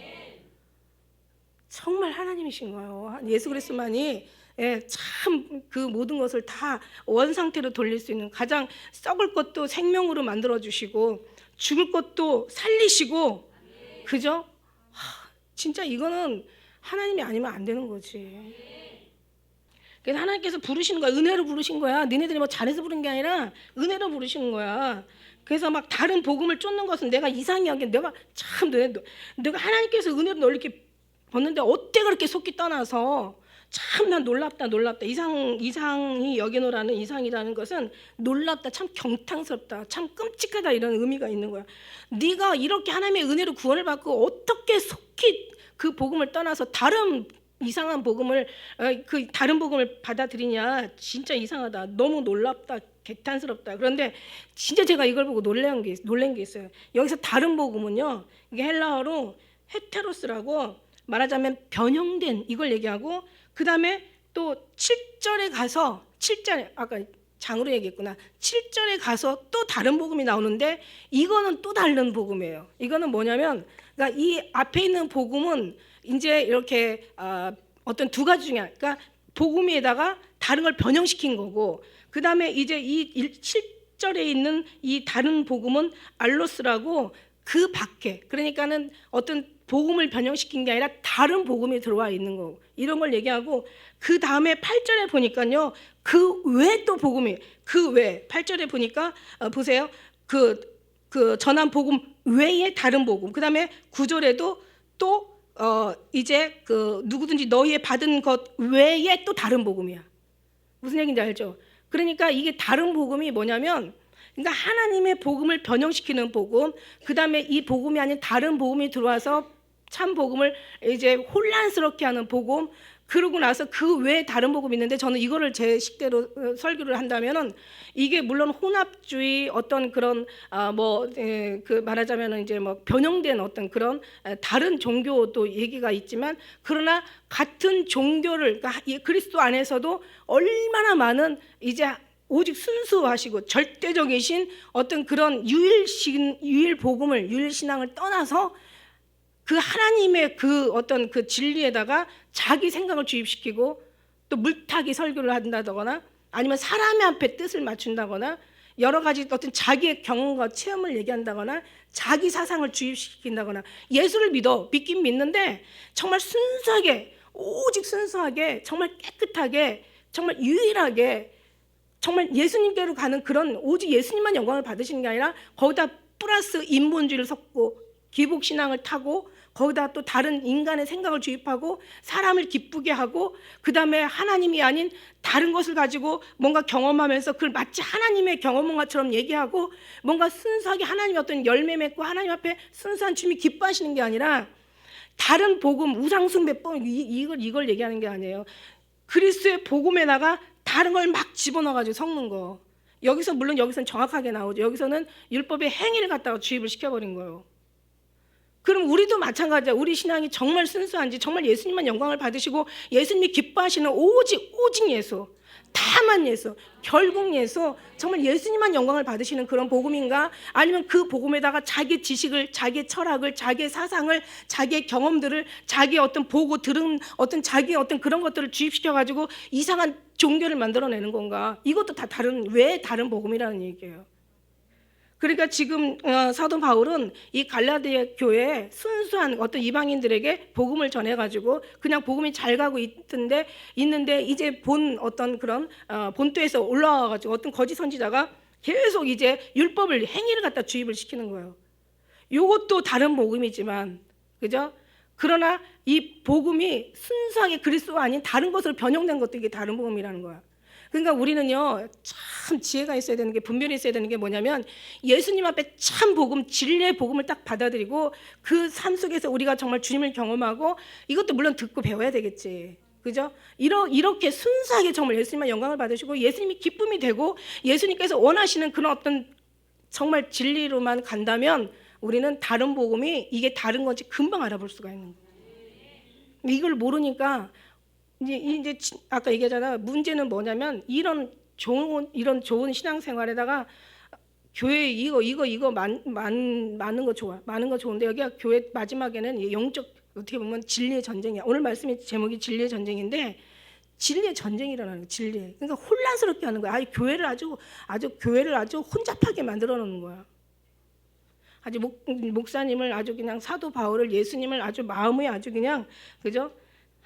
정말 하나님이신 거예요. 예수 그리스도만이 참 그 모든 것을 다 원상태로 돌릴 수 있는, 가장 썩을 것도 생명으로 만들어 주시고 죽을 것도 살리시고, 그죠? 진짜 이거는 하나님이 아니면 안 되는 거지. 그래서 하나님께서 부르시는 거야. 은혜로 부르신 거야. 너네들이 뭐 잘해서 부른 게 아니라 은혜로 부르시는 거야. 그래서 막 다른 복음을 쫓는 것은 내가 이상히 하게, 내가 참 내가 하나님께서 은혜로 널 이렇게 벗는데 어때 그렇게 속기 떠나서, 참 난 놀랍다. 이상이 여기노라는 이상이라는 것은 놀랍다, 참 경탄스럽다, 참 끔찍하다, 이런 의미가 있는 거야. 네가 이렇게 하나님의 은혜로 구원을 받고 어떻게 속히 그 복음을 떠나서 다른 이상한 복음을, 그 다른 복음을 받아들이냐. 진짜 이상하다, 너무 놀랍다, 개탄스럽다. 그런데 진짜 제가 이걸 보고 놀란 게 있어요. 여기서 다른 복음은요, 이게 헬라어로 헤테로스라고 말하자면 변형된, 이걸 얘기하고, 그 다음에 또 7절에 가서, 7절 아까 장으로 얘기했구나. 7절에 가서 또 다른 복음이 나오는데 이거는 또 다른 복음이에요. 이거는 뭐냐면, 그러니까 이 앞에 있는 복음은 이제 이렇게 어떤 두 가지 중에, 그러니까 복음에다가 다른 걸 변형시킨 거고, 그 다음에 이제 이 7절에 있는 이 다른 복음은 알로스라고, 그 밖에, 그러니까는 어떤 복음을 변형시킨 게 아니라 다른 복음이 들어와 있는 거고, 이런 걸 얘기하고, 그 다음에 8절에 보니까요, 그 외에 또 복음이, 그 외에 8절에 보니까 보세요. 그 전한 복음 외에 다른 복음. 그 다음에 9절에도 또 이제 그 누구든지 너희의 받은 것 외에 또 다른 복음이야. 무슨 얘기인지 알죠? 그러니까 이게 다른 복음이 뭐냐면, 그러니까 하나님의 복음을 변형시키는 복음, 그 다음에 이 복음이 아닌 다른 복음이 들어와서 참 복음을 이제 혼란스럽게 하는 복음, 그러고 나서 그 외에 다른 복음이 있는데, 저는 이거를 제 식대로 설교를 한다면은, 이게 물론 혼합주의 어떤 그런 그 말하자면은 이제 뭐 변형된 어떤 그런 다른 종교도 얘기가 있지만, 그러나 같은 종교를, 그러니까 그리스도 안에서도 얼마나 많은 이제 오직 순수하시고 절대적이신 어떤 그런 유일복음을, 유일신앙을 떠나서 그 하나님의 그 어떤 그 진리에다가 자기 생각을 주입시키고, 또 물타기 설교를 한다거나, 아니면 사람의 앞에 뜻을 맞춘다거나, 여러 가지 어떤 자기의 경험과 체험을 얘기한다거나, 자기 사상을 주입시킨다거나, 예수를 믿긴 믿는데 정말 순수하게, 오직 순수하게, 정말 깨끗하게, 정말 유일하게, 정말 예수님께로 가는 그런, 오직 예수님만 영광을 받으시는 게 아니라 거기다 플러스 인본주의를 섞고 기복신앙을 타고, 거기다 또 다른 인간의 생각을 주입하고 사람을 기쁘게 하고, 그 다음에 하나님이 아닌 다른 것을 가지고 뭔가 경험하면서 그걸 마치 하나님의 경험한 것처럼 얘기하고, 뭔가 순수하게 하나님의 어떤 열매 맺고 하나님 앞에 순수한 주님이 기뻐하시는 게 아니라, 다른 복음, 우상숭배법, 이걸 얘기하는 게 아니에요. 그리스도의 복음에다가 다른 걸 막 집어넣어가지고 섞는 거. 물론 여기서는 정확하게 나오죠. 여기서는 율법의 행위를 갖다가 주입을 시켜버린 거예요. 그럼 우리도 마찬가지야. 우리 신앙이 정말 순수한지, 정말 예수님만 영광을 받으시고 예수님이 기뻐하시는 오직 예수, 다만 예수, 결국 예수, 정말 예수님만 영광을 받으시는 그런 복음인가? 아니면 그 복음에다가 자기 지식을, 자기 철학을, 자기 사상을, 자기의 경험들을, 자기 어떤 보고 들은 어떤 자기 어떤 그런 것들을 주입시켜가지고 이상한 종교를 만들어내는 건가? 이것도 다 왜 다른 복음이라는 얘기예요. 그러니까 지금 사도 바울은 이 갈라디아 교회에 순수한 어떤 이방인들에게 복음을 전해가지고 그냥 복음이 잘 가고 있는데 이제 어떤 그런 본토에서 올라와가지고 어떤 거짓 선지자가 계속 이제 율법을, 행위를 갖다 주입을 시키는 거예요. 이것도 다른 복음이지만, 그죠? 그러나 이 복음이 순수하게 그리스도가 아닌 다른 것으로 변형된 것도 이게 다른 복음이라는 거야. 그러니까 우리는요 참 지혜가 있어야 되는 게, 분별이 있어야 되는 게 뭐냐면, 예수님 앞에 참 복음, 진리의 복음을 딱 받아들이고 그 삶 속에서 우리가 정말 주님을 경험하고, 이것도 물론 듣고 배워야 되겠지, 그죠? 이렇게 순수하게 정말 예수님만 영광을 받으시고 예수님이 기쁨이 되고 예수님께서 원하시는 그런 어떤 정말 진리로만 간다면 우리는 다른 복음이 이게 다른 건지 금방 알아볼 수가 있는 거예요. 이걸 모르니까 이제 아까 얘기하잖아. 문제는 뭐냐면 이런 좋은 신앙생활에다가 교회 이거 많은 거 좋아. 많은 거 좋은데 여기가 교회 마지막에는 영적, 어떻게 보면 진리의 전쟁이야. 오늘 말씀의 제목이 진리의 전쟁인데, 진리의 전쟁이 일어나는 거야. 진리. 그러니까 혼란스럽게 하는 거야. 교회를 아주 혼잡하게 만들어 놓는 거야. 아주 목사님을 아주 그냥 사도 바울을, 예수님을 아주 마음에 아주 그냥, 그죠?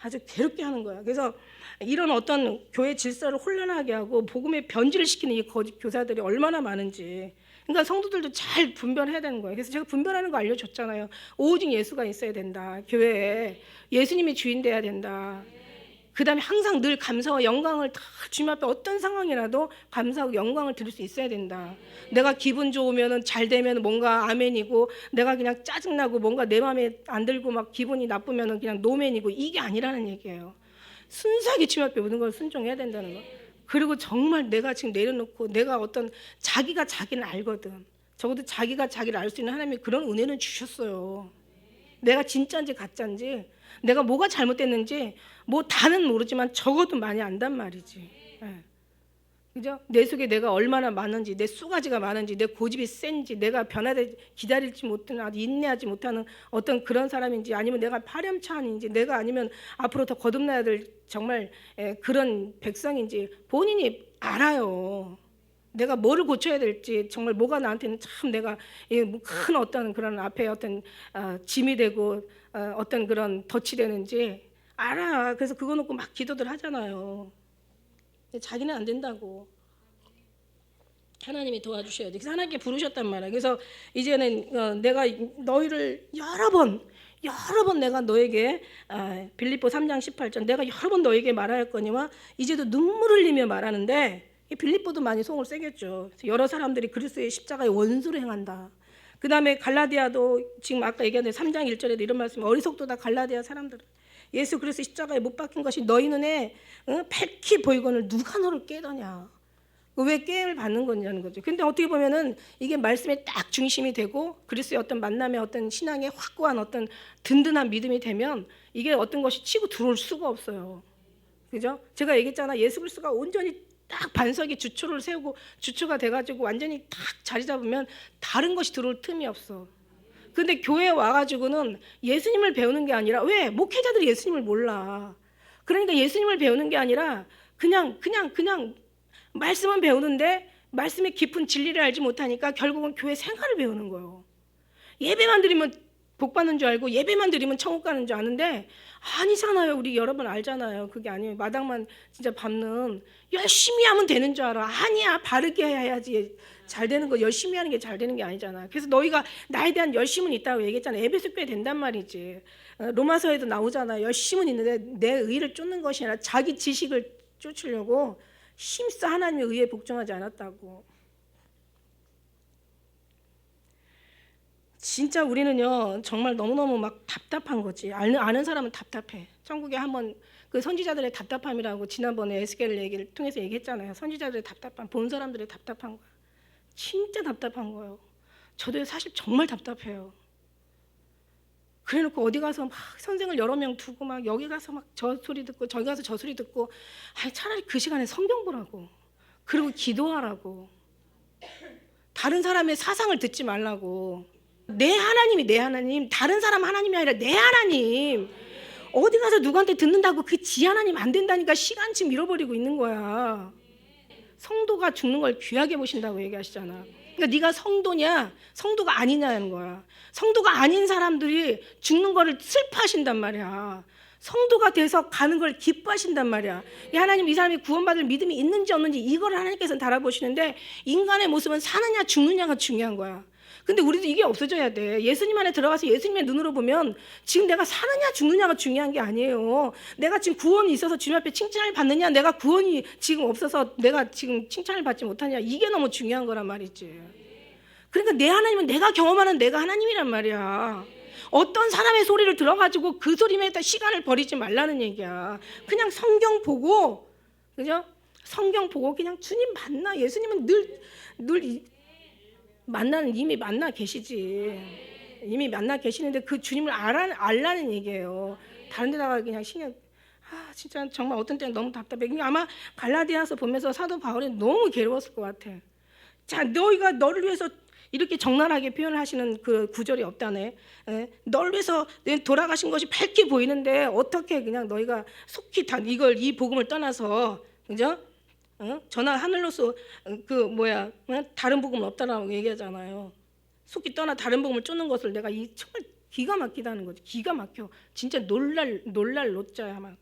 아주 괴롭게 하는 거야. 그래서 이런 어떤 교회 질서를 혼란하게 하고 복음에 변질을 시키는 이 거짓 교사들이 얼마나 많은지. 그러니까 성도들도 잘 분별해야 되는 거예요. 그래서 제가 분별하는 거 알려줬잖아요. 오직 예수가 있어야 된다. 교회에 예수님이 주인 돼야 된다. 그 다음에 항상 늘 감사와 영광을 다 주님 앞에 어떤 상황이라도 감사하고 영광을 드릴 수 있어야 된다. 내가 기분 좋으면 잘 되면 뭔가 아멘이고, 내가 그냥 짜증나고 뭔가 내 마음에 안 들고 막 기분이 나쁘면 그냥 노멘이고, 이게 아니라는 얘기예요. 순수하게 주님 앞에 모든 걸 순종해야 된다는 거. 그리고 정말 내가 지금 내려놓고, 내가 어떤 자기가 자기는 알거든. 적어도 자기가 자기를 알 수 있는 하나님이 그런 은혜는 주셨어요. 내가 진짜인지 가짜인지, 내가 뭐가 잘못됐는지 뭐 다는 모르지만 적어도 많이 안단 말이지. 그죠? 내 속에 내가 얼마나 많은지, 내 쏘가지가 많은지, 내 고집이 센지, 내가 변화되 기다리지 못하는, 아주 인내하지 못하는 어떤 그런 사람인지, 아니면 내가 파렴치한인지, 내가 아니면 앞으로 더 거듭나야 될 정말 그런 백성인지 본인이 알아요. 내가 뭐를 고쳐야 될지, 정말 뭐가 나한테는 참 내가 큰 어떤 그런 앞에 어떤 짐이 되고 어떤 그런 덫이 되는지 알아. 그래서 그거 놓고 막 기도들 하잖아요. 자기는 안 된다고. 하나님이 도와주셔야 돼. 그래서 하나님께 부르셨단 말이야. 그래서 이제는 내가 너희를 여러 번 내가 너에게, 빌립보 3장 18절, 내가 여러 번 너에게 말하였거니와 이제도 눈물 흘리며 말하는데, 빌립보도 많이 속을 새겼죠. 여러 사람들이 그리스도의 십자가의 원수로 행한다. 그 다음에 갈라디아도 지금 아까 얘기한 3장 1절에도 이런 말씀, 어리석도다 갈라디아 사람들, 예수 그리스도 십자가에 못 박힌 것이 너희 눈에 밝히 보이거늘 누가 너를 깨더냐. 왜 깨를 받는 거냐는 거죠. 근데 어떻게 보면은 이게 말씀에 딱 중심이 되고 그리스도의 어떤 만남의 어떤 신앙의 확고한 어떤 든든한 믿음이 되면 이게 어떤 것이 치고 들어올 수가 없어요. 그죠? 제가 얘기했잖아. 예수 그리스도가 온전히 딱 반석이 주초를 세우고 주초가 돼가지고 완전히 딱 자리 잡으면 다른 것이 들어올 틈이 없어. 근데 교회에 와가지고는 예수님을 배우는 게 아니라, 왜? 목회자들이 예수님을 몰라. 그러니까 예수님을 배우는 게 아니라 그냥 말씀은 배우는데 말씀의 깊은 진리를 알지 못하니까 결국은 교회 생활을 배우는 거예요. 예배만 드리면 복 받는 줄 알고, 예배만 드리면 천국 가는 줄 아는데 아니잖아요. 우리 여러분 알잖아요. 그게 아니에요. 마당만 진짜 밟는, 열심히 하면 되는 줄 알아. 아니야. 바르게 해야지 잘 되는 거. 열심히 하는 게 잘 되는 게 아니잖아. 그래서 너희가 나에 대한 열심은 있다고 얘기했잖아. 에베소 교회 된단 말이지. 로마서에도 나오잖아. 열심은 있는데 내 의를 쫓는 것이 아니라 자기 지식을 쫓으려고 힘써 하나님의 의에 복종하지 않았다고. 진짜 우리는요 정말 너무너무 막 답답한 거지. 아는 사람은 답답해. 천국에 한번 그 선지자들의 답답함이라고 지난번에 에스겔 얘기를 통해서 얘기했잖아요. 선지자들의 답답함, 본 사람들의 답답한 거야. 진짜 답답한 거예요. 저도 사실 정말 답답해요. 그래놓고 어디 가서 막 선생을 여러 명 두고 막 여기 가서 막 저 소리 듣고 저기 가서 저 소리 듣고, 차라리 그 시간에 성경 보라고, 그리고 기도하라고, 다른 사람의 사상을 듣지 말라고. 내 하나님이 내 하나님, 다른 사람 하나님이 아니라 내 하나님. 어디 가서 누구한테 듣는다고 그 지 하나님 안 된다니까 시간 지금 잃어버리고 있는 거야. 성도가 죽는 걸 귀하게 보신다고 얘기하시잖아. 그러니까 네가 성도냐 성도가 아니냐는 거야. 성도가 아닌 사람들이 죽는 거를 슬퍼하신단 말이야. 성도가 돼서 가는 걸 기뻐하신단 말이야. 하나님, 이 사람이 구원받을 믿음이 있는지 없는지 이걸 하나님께서는 달아보시는데, 인간의 모습은 사느냐 죽느냐가 중요한 거야. 근데 우리도 이게 없어져야 돼. 예수님 안에 들어가서 예수님의 눈으로 보면 지금 내가 사느냐 죽느냐가 중요한 게 아니에요. 내가 지금 구원이 있어서 주님 앞에 칭찬을 받느냐, 내가 구원이 지금 없어서 내가 지금 칭찬을 받지 못하냐, 이게 너무 중요한 거란 말이지. 그러니까 내 하나님은 내가 경험하는 내가 하나님이란 말이야. 어떤 사람의 소리를 들어가지고 그 소리에 시간을 버리지 말라는 얘기야. 그냥 성경 보고, 그죠? 성경 보고 그냥 주님 만나. 예수님은 늘 만나는, 이미 만나 계시지. 이미 만나 계시는데 그 주님을 알라는 얘기예요. 다른 데다가 그냥 진짜 정말 어떤 때는 너무 답답해. 아마 갈라디아서 보면서 사도 바울이 너무 괴로웠을 것 같아. 자, 너희가 너를 위해서 이렇게 적나라하게 표현을 하시는 그 구절이 없다네. 너를 위해서 돌아가신 것이 밝게 보이는데 어떻게 그냥 너희가 속히 다 이 복음을 떠나서, 그죠? 전하 하늘로서 다른 복음은 없다라고 얘기하잖아요. 속히 떠나 다른 복음을 쫓는 것을 내가 정말 기가 막히다는 거지. 기가 막혀. 진짜 놀랄 노자야 막.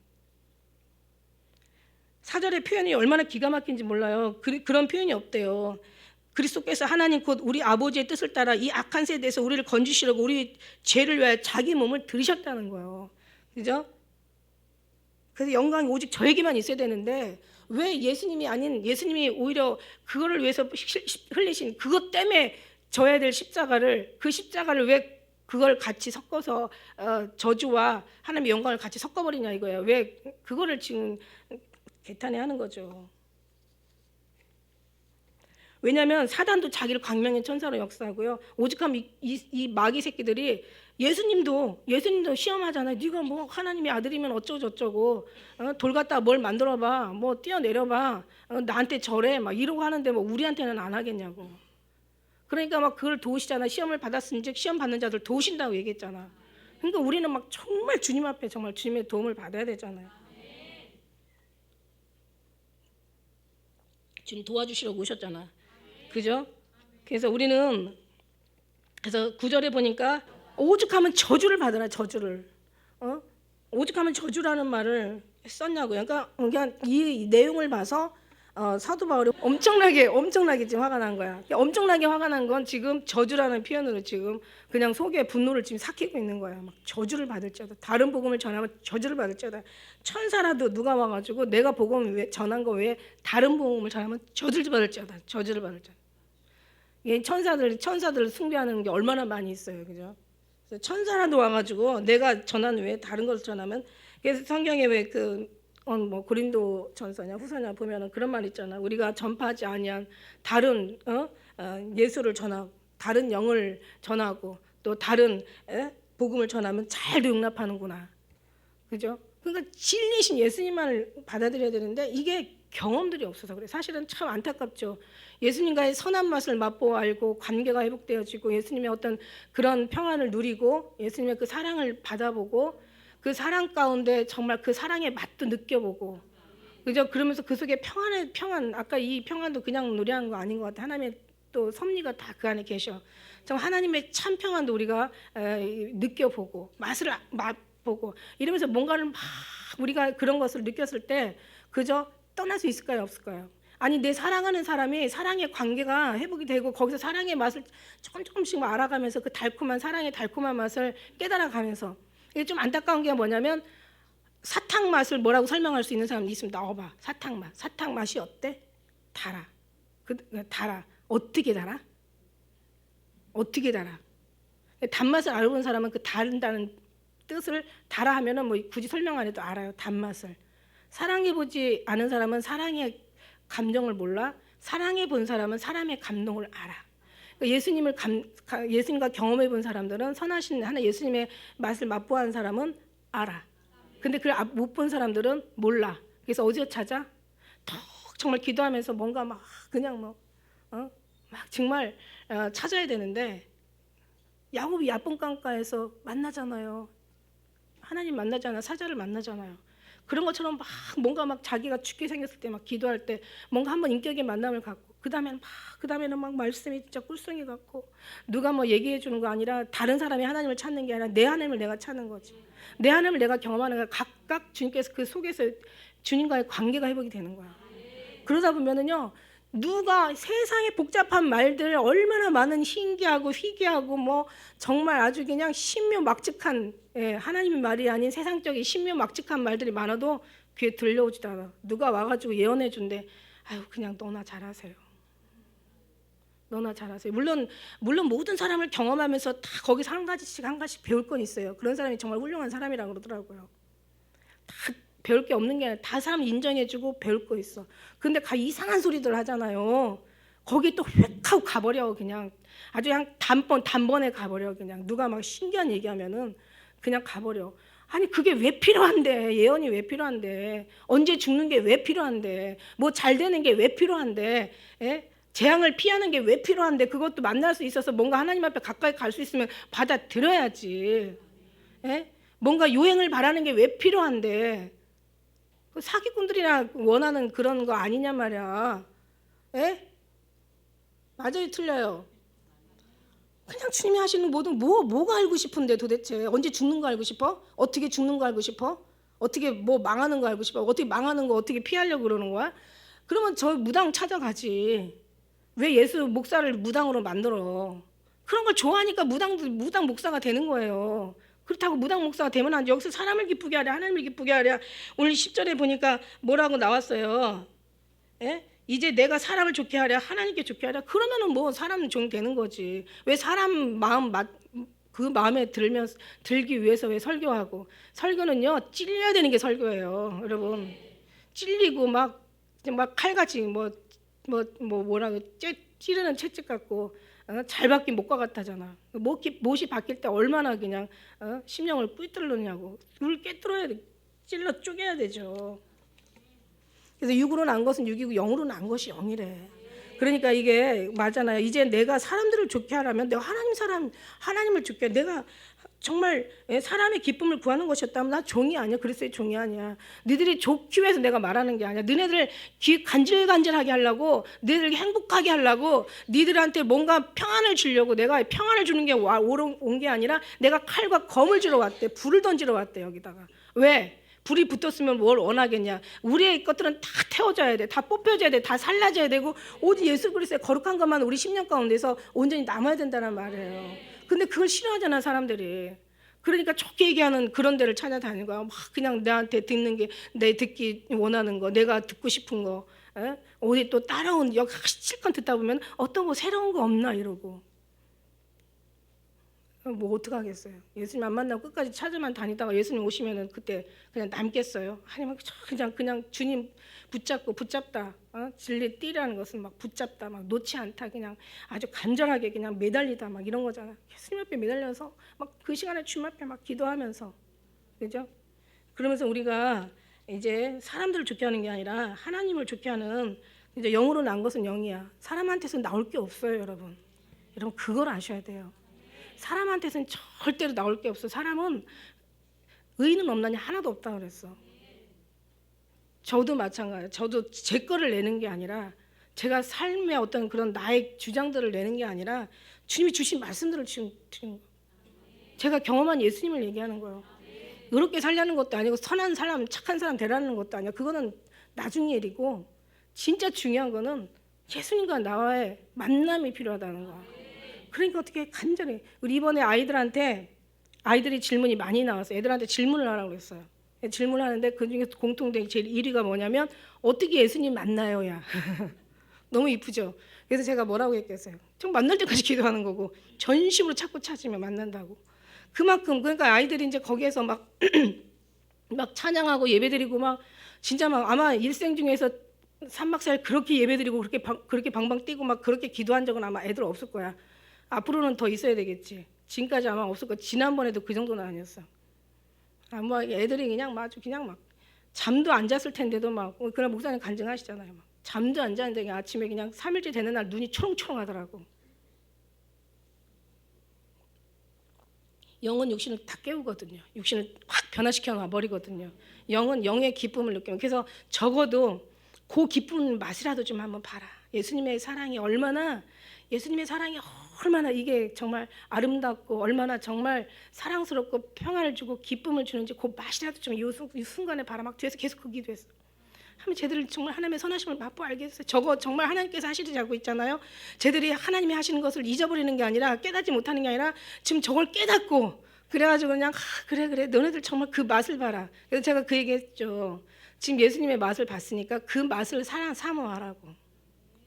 사절의 표현이 얼마나 기가 막힌지 몰라요. 그런 표현이 없대요. 그리스도께서 하나님 곧 우리 아버지의 뜻을 따라 이 악한 세대에서 우리를 건지시려고 우리 죄를 위하여 자기 몸을 들이셨다는 거예요. 그죠? 그래서 영광이 오직 저에게만 있어야 되는데 왜 예수님이 오히려 그거를 위해서 흘리신 그것 때문에 져야 될 십자가를, 그 십자가를 왜 그걸 같이 섞어서 저주와 하나님의 영광을 같이 섞어버리냐 이거예요. 왜 그거를 지금 개탄해하는 거죠. 왜냐하면 사단도 자기를 광명의 천사로 역사하고요. 오죽하면 이 마귀 새끼들이 예수님도 시험하잖아요. 네가 뭐 하나님의 아들이면 어쩌고 돌 갖다 뭘 만들어봐, 뭐 뛰어내려봐, 나한테 절해 막 이러고 하는데 뭐 우리한테는 안 하겠냐고. 그러니까 막 그걸 도우시잖아. 시험을 받았은즉 시험 받는 자들 도우신다고 얘기했잖아. 그러니까 우리는 막 정말 주님 앞에 정말 주님의 도움을 받아야 되잖아요. 주님 도와주시려고 오셨잖아. 그죠? 그래서 우리는 그래서 9절에 보니까 오죽하면 저주를 받으라. 저주를. 오죽하면 저주라는 말을 썼냐고요. 그러니까 이 내용을 봐서 사도 바울이 엄청나게 지금 화가 난 거야. 엄청나게 화가 난 건 지금 저주라는 표현으로 지금 그냥 속에 분노를 지금 삭히고 있는 거야. 막 저주를 받을지어다. 다른 복음을 전하면 저주를 받을지어다. 천사라도 누가 와가지고 내가 복음을 전한 거 외에 다른 복음을 전하면 저주를 받을지어다. 저주를 받을지어다. 이 천사들을 숭배하는 게 얼마나 많이 있어요, 그죠? 그래서 천사라도 와가지고 내가 전한 외에 다른 것을 전하면, 그래서 성경에 왜 뭐 고린도 전서냐 후서냐 보면은 그런 말 있잖아. 우리가 전파하지 아니한 다른 예수를 전하고 다른 영을 전하고 또 다른 복음을 전하면 잘 용납하는구나, 그죠? 그러니까 진리신 예수님만을 받아들여야 되는데 이게 경험들이 없어서 그래. 사실은 참 안타깝죠. 예수님과의 선한 맛을 맛보고 알고 관계가 회복되어지고 예수님의 어떤 그런 평안을 누리고 예수님의 그 사랑을 받아보고 그 사랑 가운데 정말 그 사랑의 맛도 느껴보고, 그죠? 그러면서 그 속에 평안, 아까 이 평안도 그냥 노래하는 거 아닌 것 같아. 하나님의 또 섭리가 다 그 안에 계셔. 정말 하나님의 참 평안도 우리가 느껴보고 맛을 맛보고 이러면서 뭔가를 막 우리가 그런 것을 느꼈을 때 그저 떠날 수 있을까요, 없을까요? 아니, 내 사랑하는 사람이 사랑의 관계가 회복이 되고 거기서 사랑의 맛을 조금씩 알아가면서 그 사랑의 달콤한 맛을 깨달아가면서, 이게 좀 안타까운 게 뭐냐면 사탕 맛을 뭐라고 설명할 수 있는 사람 있으면 나와봐. 사탕 맛이 어때? 달아. 달아. 어떻게 달아? 단맛을 알아보는 사람은 그 다른다는 뜻을 달아 하면은 뭐 굳이 설명 안 해도 알아요. 단맛을. 사랑해보지 않은 사람은 사랑의 감정을 몰라. 사랑해본 사람은 사람의 감동을 알아. 예수님과 경험해본 사람들은 선하신 하나 예수님의 맛을 맛보아한 사람은 알아. 근데 그걸 못 본 사람들은 몰라. 그래서 어디서 찾아? 정말 기도하면서 뭔가 막 그냥 막 정말 찾아야 되는데, 야곱이 야분강가에서 만나잖아요. 하나님 만나잖아. 사자를 만나잖아요. 그런 것처럼 막 뭔가 막 자기가 죽게 생겼을 때 막 기도할 때 뭔가 한번 인격의 만남을 갖고 그다음에는 막 말씀이 진짜 꿀송이 같고 누가 뭐 얘기해 주는 거 아니라 다른 사람이 하나님을 찾는 게 아니라 내 하나님을 내가 찾는 거지. 내 하나님을 내가 경험하는 거야. 각각 주님께서 그 속에서 주님과의 관계가 회복이 되는 거야. 그러다 보면은요, 누가 세상의 복잡한 말들 얼마나 많은 신기하고 희귀하고 뭐 정말 아주 그냥 신묘막측한 하나님의 말이 아닌 세상적인 신묘막측한 말들이 많아도 귀에 들려오지도 않아. 누가 와가지고 예언해 준대. 아유 그냥 너나 잘하세요. 너나 잘하세요. 물론 모든 사람을 경험하면서 다 거기서 한 가지씩 배울 건 있어요. 그런 사람이 정말 훌륭한 사람이라고 그러더라고요. 다 배울 게 없는 게 아니라 다 사람 인정해주고 배울 거 있어. 근데 이상한 소리들 하잖아요. 거기 또 휙 하고 가버려. 그냥 아주 그냥 단번에 가버려. 그냥 누가 막 신기한 얘기하면은 그냥 가버려. 아니 그게 왜 필요한데? 예언이 왜 필요한데? 언제 죽는 게 왜 필요한데? 뭐 잘 되는 게 왜 필요한데? 예? 재앙을 피하는 게 왜 필요한데? 그것도 만날 수 있어서 뭔가 하나님 앞에 가까이 갈 수 있으면 받아들여야지. 예? 뭔가 요행을 바라는 게 왜 필요한데? 사기꾼들이나 원하는 그런 거 아니냐 말이야. 예? 맞아요, 틀려요? 그냥 주님이 하시는 모든 뭐가 알고 싶은데 도대체 언제 죽는 거 알고 싶어? 어떻게 죽는 거 알고 싶어? 어떻게 뭐 망하는 거 알고 싶어? 어떻게 망하는 거 어떻게 피하려고 그러는 거야? 그러면 저 무당 찾아가지. 왜 예수 목사를 무당으로 만들어? 그런 걸 좋아하니까 무당 목사가 되는 거예요. 그렇다고 무당 목사가 되면 안 돼. 여기서 사람을 기쁘게 하랴 하나님을 기쁘게 하랴. 오늘 10절에 보니까 뭐라고 나왔어요. 예? 이제 내가 사람을 좋게 하랴 하나님께 좋게 하랴. 그러면은 뭐 사람 종 되는 거지. 왜 사람 그 마음에 들기 위해서 왜 설교하고. 설교는요 찔려야 되는 게 설교예요. 여러분 찔리고 막 칼같이 뭐라고 찌르는 채찍 같고 잘 박힌 목과 같다잖아. 못이 박힐 때 얼마나 그냥 심령을 꿰뚫느냐고. 그걸 꿰뚫어야 돼. 찔러 쪼개야 되죠. 그래서 육으로 난 것은 육이고 영으로 난 것이 영이래. 그러니까 이게 맞잖아요. 이제 내가 사람들을 좋게 하려면 내가 하나님을 좋게 내가 정말 사람의 기쁨을 구하는 것이었다면 나 종이 아니야. 그리스도의 종이 아니야. 너희들이 좋기 위해서 내가 말하는 게 아니야. 너네들 귀 간질간질하게 하려고, 너희들 행복하게 하려고, 너희들한테 뭔가 평안을 주려고 내가 평안을 주는 게 온 게 아니라 내가 칼과 검을 주러 왔대. 불을 던지러 왔대 여기다가. 왜? 불이 붙었으면 뭘 원하겠냐. 우리의 것들은 다 태워져야 돼. 다 뽑혀져야 돼. 다 살라져야 되고 오직 예수 그리스도의 거룩한 것만 우리 심령 가운데서 온전히 남아야 된다는 말이에요. 근데 그걸 싫어하잖아 사람들이. 그러니까 좋게 얘기하는 그런 데를 찾아다니는 거야. 막 그냥 나한테 듣는 게 내 듣기 원하는 거, 내가 듣고 싶은 거. 어디 또 따라온 여기 실컷 듣다 보면 어떤 거 새로운 거 없나 이러고. 뭐 어떡하겠어요. 예수님 안 만나고 끝까지 찾아만 다니다가 예수님 오시면은 그때 그냥 남겠어요. 하나님 그냥 주님 붙잡다. 진리 띠라는 것은 막 붙잡다, 막 놓지 않다, 그냥 아주 간절하게 그냥 매달리다 막 이런 거잖아. 예수님 앞에 매달려서 막 그 시간에 주님 앞에 막 기도하면서, 그죠? 그러면서 우리가 이제 사람들을 좋게 하는 게 아니라 하나님을 좋게 하는 이제 영으로 난 것은 영이야. 사람한테서 나올 게 없어요, 여러분. 여러분 그걸 아셔야 돼요. 사람한테서는 절대로 나올 게 없어. 사람은 의인은 없나니 하나도 없다 그랬어. 저도 마찬가지예요. 저도 제 거를 내는 게 아니라 제가 삶의 어떤 그런 나의 주장들을 내는 게 아니라 주님이 주신 말씀들을 지금 제가 경험한 예수님을 얘기하는 거예요. 이렇게 살려는 것도 아니고 선한 사람, 착한 사람 되라는 것도 아니야. 그거는 나중 일이고 진짜 중요한 거는 예수님과 나와의 만남이 필요하다는 거야. 그러니까 어떻게 간절히 우리 이번에 아이들이 질문이 많이 나왔어요. 애들한테 질문을 하라고 그랬어요. 질문을 하는데 그중에 공통된 제일 1위가 뭐냐면 어떻게 예수님 만나요야. 너무 이쁘죠. 그래서 제가 뭐라고 했겠어요. 좀 만날 때까지 기도하는 거고 전심으로 찾고 찾으면 만난다고. 그만큼 그러니까 아이들이 이제 거기에서 막 찬양하고 예배드리고 막 진짜 막 아마 일생 중에서 3박 4일 그렇게 예배드리고 그렇게 방방 뛰고 막 그렇게 기도한 적은 아마 애들 없을 거야. 앞으로는 더 있어야 되겠지. 지금까지 아마 없을 거야. 지난번에도 그 정도는 아니었어. 아마 애들이 그냥 막 잠도 안 잤을 텐데도 막 그런 목사님 간증하시잖아요. 막 잠도 안 자는데 그냥 아침에 그냥 3일째 되는 날 눈이 초롱초롱하더라고. 영은 육신을 다 깨우거든요. 육신을 확 변화시켜 놔 버리거든요. 영은 영의 기쁨을 느끼면. 그래서 적어도 그 기쁜 맛이라도 좀 한번 봐라. 예수님의 사랑이 얼마나 이게 정말 아름답고 얼마나 정말 사랑스럽고 평안을 주고 기쁨을 주는지 그 맛이라도 좀 이 순간에 봐라. 막 뒤에서 계속 그 기도했어. 하면 쟤들이 정말 하나님의 선하심을 맛보 알겠어요. 저거 정말 하나님께서 하시자고 있잖아요. 쟤들이 하나님이 하시는 것을 잊어버리는 게 아니라 깨닫지 못하는 게 아니라 지금 저걸 깨닫고 그래가지고 그냥 그래 너네들 정말 그 맛을 봐라. 그래서 제가 그 얘기했죠. 지금 예수님의 맛을 봤으니까 그 맛을 사모하라고.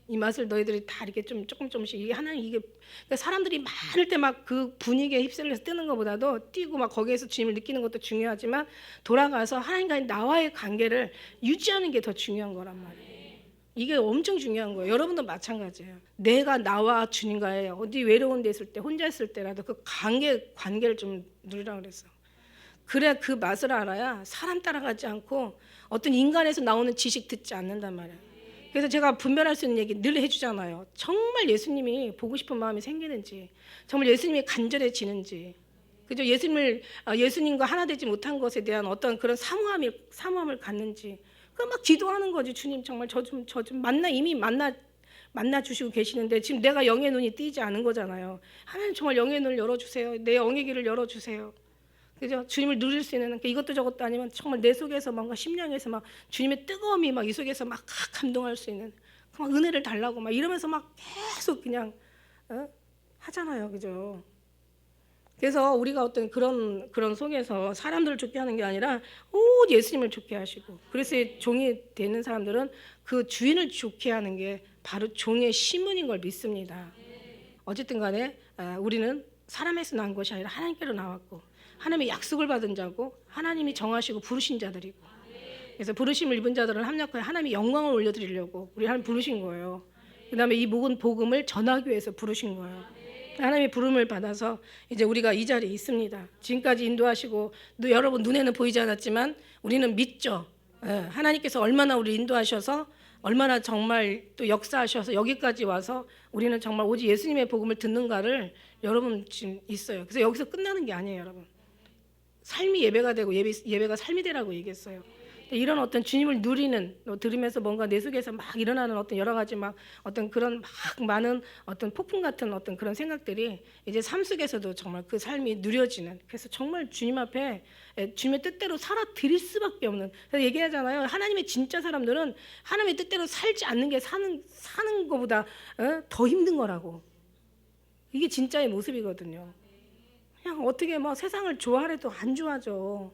이 맛을 너희들이 다 이렇게 좀 조금씩 이게 하나님 이게 그러니까 사람들이 많을 때 막 그 분위기에 휩쓸려서 뜨는 것보다도 뛰고 막 거기에서 주님을 느끼는 것도 중요하지만 돌아가서 하나님과 나와의 관계를 유지하는 게 더 중요한 거란 말이에요. 이게 엄청 중요한 거예요. 여러분도 마찬가지예요. 내가 나와 주님과의 어디 외로운 데 있을 때 혼자 있을 때라도 그 관계를 좀 누리라 그랬어. 그래야 그 맛을 알아야 사람 따라가지 않고 어떤 인간에서 나오는 지식 듣지 않는단 말이에요. 그래서 제가 분별할 수 있는 얘기 늘 해주잖아요. 정말 예수님이 보고 싶은 마음이 생기는지, 정말 예수님이 간절해지는지, 그죠? 예수님과 하나 되지 못한 것에 대한 어떤 그런 사모함을 갖는지, 그 막 기도하는 거지. 주님 정말 저 좀 이미 만나 주시고 계시는데 지금 내가 영의 눈이 띄지 않은 거잖아요. 하나님 정말 영의 눈을 열어주세요. 내 영의 길을 열어주세요. 그죠? 주님을 누릴 수 있는 이것도 저것도 아니면 정말 내 속에서 뭔가 심령에서 막 주님의 뜨거움이 막 이 속에서 막 감동할 수 있는 막 은혜를 달라고 막 이러면서 막 계속 그냥 하잖아요, 그죠? 그래서 우리가 어떤 그런 속에서 사람들을 좋게 하는 게 아니라 오직 예수님을 좋게 하시고 그래서 종이 되는 사람들은 그 주인을 좋게 하는 게 바로 종의 시문인 걸 믿습니다. 어쨌든 간에 우리는 사람에서 난 것이 아니라 하나님께로 나왔고 하나님의 약속을 받은 자고 하나님이 정하시고 부르신 자들이고 그래서 부르심을 입은 자들은 합력하여 하나님의 영광을 올려드리려고 우리 하나님 부르신 거예요. 그 다음에 이 모든 복음을 전하기 위해서 부르신 거예요. 하나님의 부름을 받아서 이제 우리가 이 자리에 있습니다. 지금까지 인도하시고 여러분 눈에는 보이지 않았지만 우리는 믿죠. 하나님께서 얼마나 우리 인도하셔서 얼마나 정말 또 역사하셔서 여기까지 와서 우리는 정말 오직 예수님의 복음을 듣는가를 여러분 지금 있어요. 그래서 여기서 끝나는 게 아니에요, 여러분. 삶이 예배가 되고 예배가 삶이 되라고 얘기했어요. 이런 어떤 주님을 누리는 들으면서 뭔가 내 속에서 막 일어나는 어떤 여러 가지 막 어떤 그런 막 많은 어떤 폭풍 같은 어떤 그런 생각들이 이제 삶 속에서도 정말 그 삶이 누려지는 그래서 정말 주님 앞에 주님의 뜻대로 살아 드릴 수밖에 없는 그래서 얘기하잖아요. 하나님의 진짜 사람들은 하나님의 뜻대로 살지 않는 게 사는 것보다 더 힘든 거라고. 이게 진짜의 모습이거든요. 그냥 어떻게 막 세상을 좋아하래도 안 좋아져.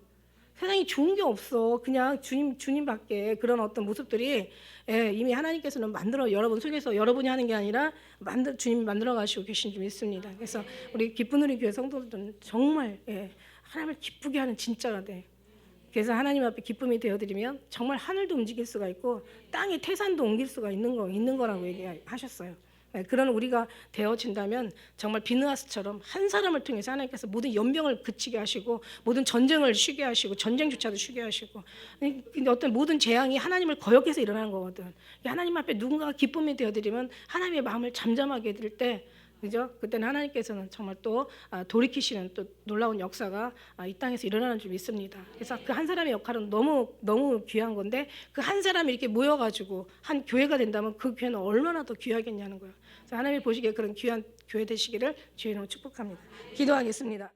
세상에 좋은 게 없어. 그냥 주님밖에 그런 어떤 모습들이 이미 하나님께서는 여러분 속에서 여러분이 하는 게 아니라 주님이 만들어 가시고 계신 줄 믿습니다. 그래서 우리 기쁜 우리 교회 성도들은 정말 하나님을 기쁘게 하는 진짜가 돼. 그래서 하나님 앞에 기쁨이 되어드리면 정말 하늘도 움직일 수가 있고 땅의 태산도 옮길 수가 있는 거라고 얘기하셨어요. 그런 우리가 되어진다면 정말 비느하스처럼 한 사람을 통해서 하나님께서 모든 연병을 그치게 하시고 모든 전쟁을 쉬게 하시고 전쟁조차도 쉬게 하시고 근데 어떤 모든 재앙이 하나님을 거역해서 일어나는 거거든. 하나님 앞에 누군가가 기쁨이 되어드리면 하나님의 마음을 잠잠하게 해드릴 때 그죠? 그때는 하나님께서는 정말 또 돌이키시는 또 놀라운 역사가 이 땅에서 일어나는 줄 믿습니다. 그래서 그 한 사람의 역할은 너무 귀한 건데 그 한 사람이 이렇게 모여가지고 한 교회가 된다면 그 교회는 얼마나 더 귀하겠냐는 거예요. 그래서 하나님이 보시기에 그런 귀한 교회 되시기를 주의 이름으로 축복합니다. 기도하겠습니다.